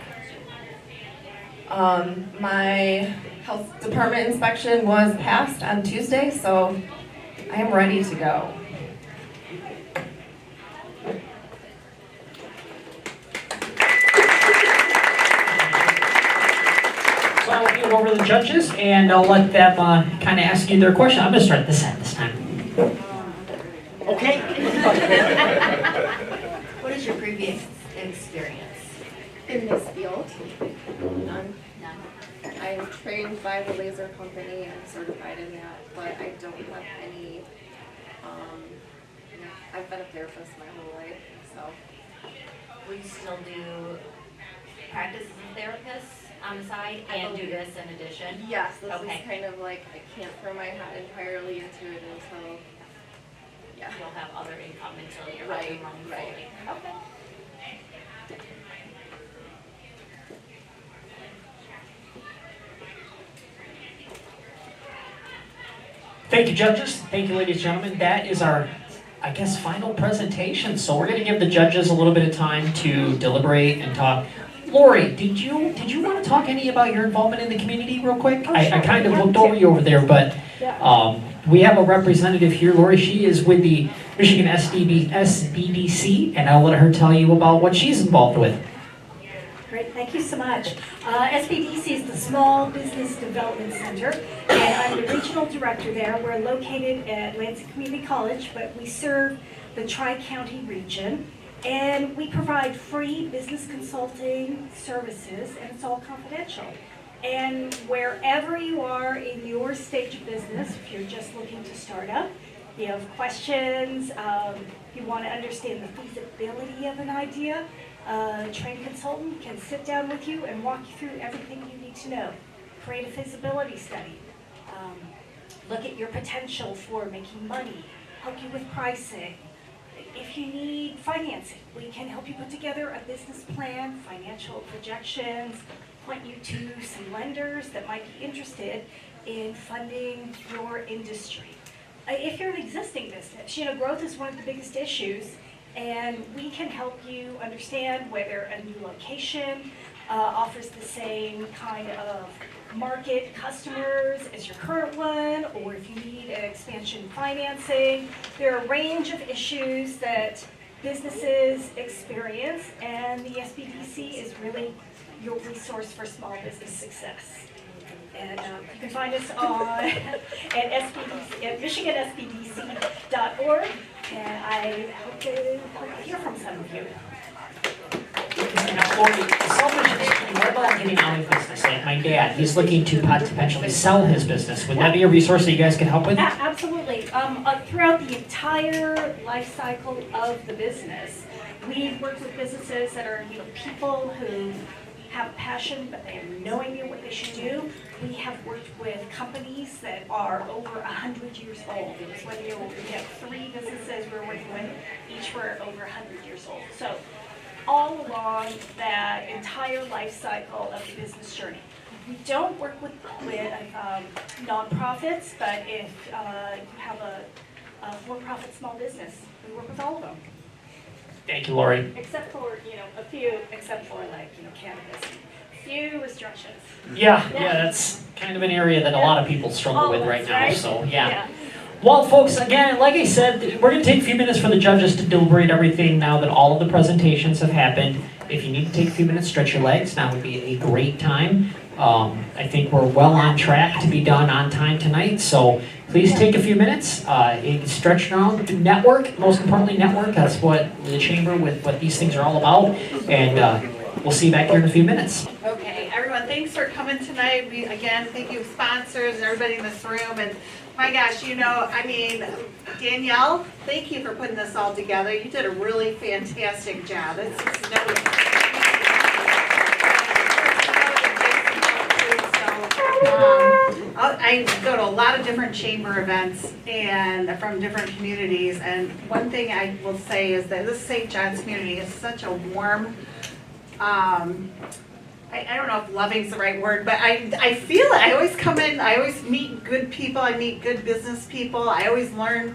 My health department inspection was passed on Tuesday, so I am ready to go. So I'll give it over to the judges, and I'll let them kind of ask you their question. I'm going to start this end this time. Okay. What is your previous experience? In this field, None. I am trained by the laser company and I'm certified in that, but I don't have any, I've been a therapist my whole life, so. Will you still do practice as a therapist on the side and do this in addition? Yes, this Okay. is kind of like, I can't throw my hat entirely into it until, yeah. You'll have other income until you're Right, up and running right. fully. Okay. Thank you, judges. Thank you, ladies and gentlemen. That is our, final presentation. So we're going to give the judges a little bit of time to deliberate and talk. Lori, did you want to talk any about your involvement in the community real quick? Oh, sure. I kind of looked over you over there, but we have a representative here, Lori. She is with the Michigan SBDC, and I'll let her tell you about what she's involved with. Great, thank you so much. SBDC is the Small Business Development Center, and I'm the regional director there. We're located at Lansing Community College, but we serve the Tri-County region, and we provide free business consulting services, and it's all confidential. And wherever you are in your stage of business, if you're just looking to start up, you have questions, you want to understand the feasibility of an idea, a trained consultant can sit down with you and walk you through everything you need to know. Create a feasibility study. Look at your potential for making money. Help you with pricing. If you need financing, we can help you put together a business plan, financial projections, point you to some lenders that might be interested in funding your industry. If you're an existing business, growth is one of the biggest issues, and we can help you understand whether a new location offers the same kind of market customers as your current one, or if you need an expansion financing. There are a range of issues that businesses experience, and the SBDC is really your resource for small business success. And you can find us on at michigansbdc.org, and I hope to hear from some of you. Now, Lori, self-mission, what about getting out of business? Like my dad, he's looking to potentially sell his business. Would that be a resource that you guys could help with? Absolutely. Throughout the entire life cycle of the business, we've worked with businesses that are, people who have passion, but they have no idea what they should do. We have worked with companies that are over 100 years old. It's when we have 3 businesses we're working with, each were over 100 years old. So all along that entire life cycle of the business journey. We don't work with nonprofits, but if you have a for-profit small business, we work with all of them. Thank you, Lori. Except for, a few, except for cannabis. Few restrictions. Yeah, that's kind of an area that a lot of people struggle with right now, right? so yeah. Well, folks, again, like I said, we're going to take a few minutes for the judges to deliberate everything now that all of the presentations have happened. If you need to take a few minutes, stretch your legs, now would be a great time. I think we're well on track to be done on time tonight, so please take a few minutes, stretch around, network, most importantly network, that's what the chamber, with what these things are all about, and we'll see you back here in a few minutes. Okay, everyone, thanks for coming tonight. Again, thank you sponsors and everybody in this room. And my gosh, Danielle, thank you for putting this all together. You did a really fantastic job. I go to a lot of different chamber events and from different communities, and one thing I will say is that this St. John's community is such a warm, I don't know if loving is the right word, but I feel it. I always come in, I always meet good people, I meet good business people, I always learn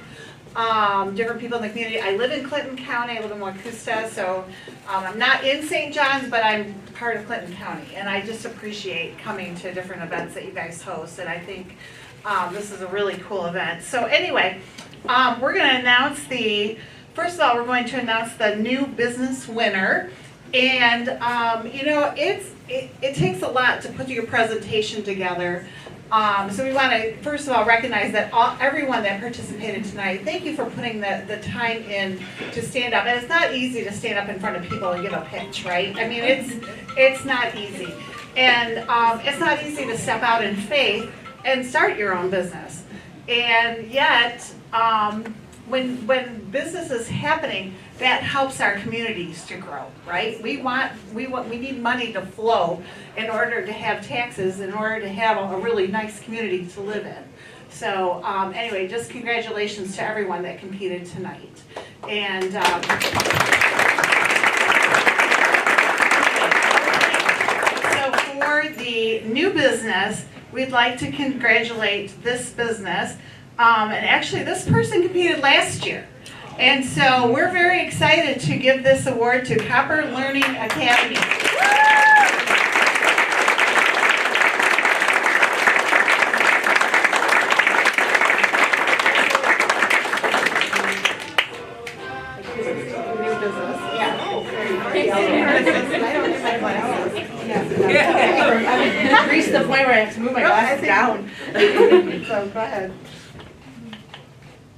different people in the community. I live in Clinton County, I live in Wacusta, so I'm not in St. John's, but I'm part of Clinton County, and I just appreciate coming to different events that you guys host, and I think this is a really cool event. So anyway, we're going to announce first of all, we're going to announce the new business winner, and it takes a lot to put your presentation together. So we want to, first of all, recognize that everyone that participated tonight, thank you for putting the time in to stand up. And it's not easy to stand up in front of people and give a pitch, right? I mean, it's not easy. And it's not easy to step out in faith and start your own business. And yet, when business is happening, that helps our communities to grow, right? We need money to flow in order to have taxes, in order to have a really nice community to live in. So anyway, just congratulations to everyone that competed tonight. And so for the new business, we'd like to congratulate this business. And actually, this person competed last year. And so we're very excited to give this award to Copper Learning Academy. I've reached the point where I have to move my glasses down. So go ahead.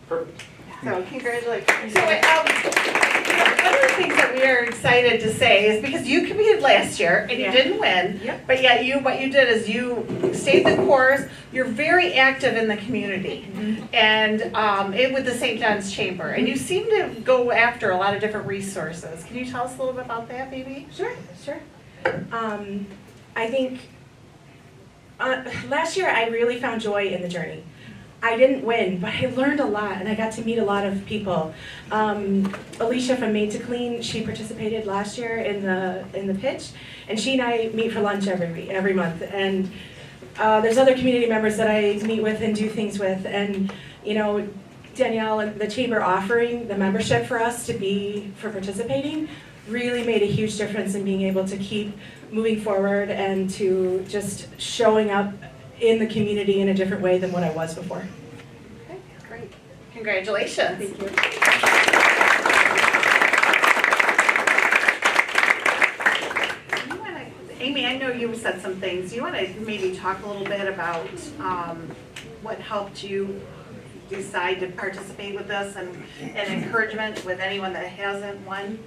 Perfect. So congratulations. So one of the things that we are excited to say is because you competed last year and you didn't win, but yet what you did is you stayed the course. You're very active in the community, and with the St. John's Chamber, and you seem to go after a lot of different resources. Can you tell us a little bit about that, maybe? Sure. I think last year I really found joy in the journey. I didn't win, but I learned a lot, and I got to meet a lot of people. Alicia from Made to Clean, she participated last year in the pitch, and she and I meet for lunch every month. And there's other community members that I meet with and do things with, and Danielle and the chamber offering the membership for us for participating really made a huge difference in being able to keep moving forward and to just showing up in the community in a different way than what I was before. Okay, great. Congratulations. Thank you. Amy, I know you said some things. You want to maybe talk a little bit about what helped you decide to participate with this and encouragement with anyone that hasn't won?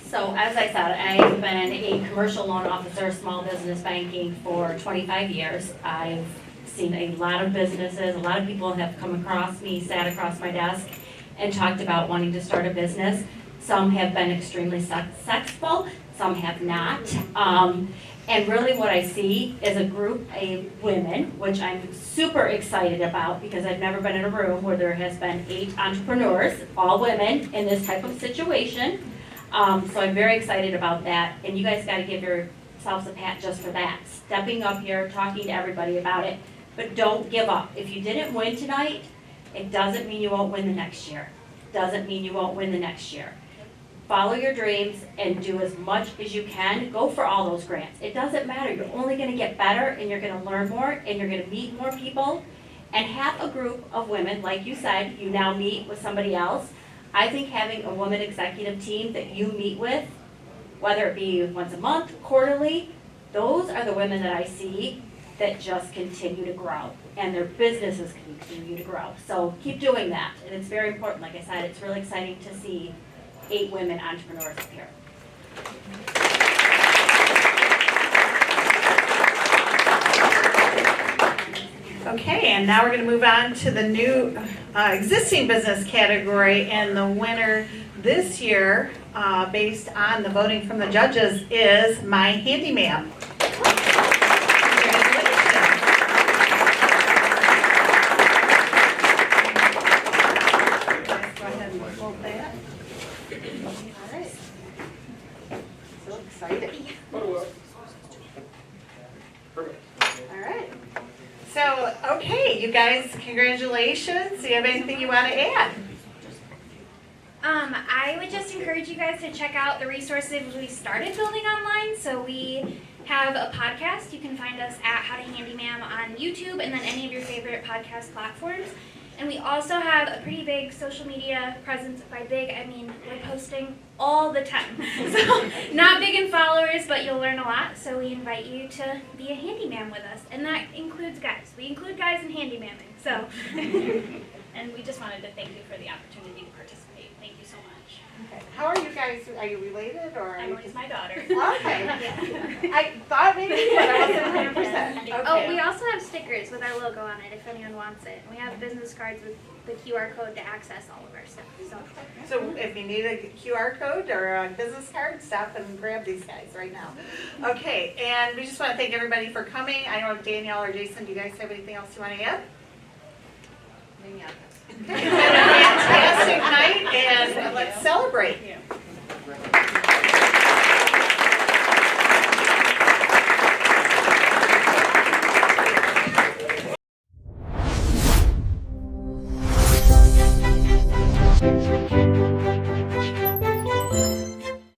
So as I said, I've been a commercial loan officer, small business banking for 25 years. I've seen a lot of businesses, a lot of people have come across me, sat across my desk, and talked about wanting to start a business. Some have been extremely successful, some have not. And really what I see is a group of women, which I'm super excited about because I've never been in a room where there has been 8 entrepreneurs, all women, in this type of situation. So I'm very excited about that, and you guys gotta give yourselves a pat just for that. Stepping up here, talking to everybody about it, but don't give up. If you didn't win tonight, it doesn't mean you won't win the next year. Doesn't mean you won't win the next year. Follow your dreams and do as much as you can. Go for all those grants. It doesn't matter, you're only gonna get better and you're gonna learn more and you're gonna meet more people. And have a group of women, like you said, you now meet with somebody else. I think having a woman executive team that you meet with, whether it be once a month, quarterly, those are the women that I see that just continue to grow and their businesses continue to grow. So keep doing that, and it's very important. Like I said, it's really exciting to see 8 women entrepreneurs up here. Okay, and now we're going to move on to the new existing business category, and the winner this year, based on the voting from the judges, is My Handyman. So, okay, you guys, congratulations. Do you have anything you want to add? I would just encourage you guys to check out the resources we started building online. So we have a podcast. You can find us at How to Handyman on YouTube and then any of your favorite podcast platforms. And we also have a pretty big social media presence. By big, I mean we're posting all the time. So not big in followers, but you'll learn a lot. So we invite you to be a handyman with us. And that includes guys. We include guys in handymaning. So, And we just wanted to thank you for the opportunity to participate. Thank you so much. Okay. How are you guys? Are you related or? Emily's my daughter. Okay. I thought maybe, but I wasn't 100%. Okay. Oh, we also have stickers with our logo on it if anyone wants it. We have business cards with the QR code to access all of our stuff. So if you need a QR code or a business card, stop and grab these guys right now. Okay, and we just want to thank everybody for coming. I don't know if Danielle or Jason, do you guys have anything else you want to add? It's been a fantastic night, and let's celebrate.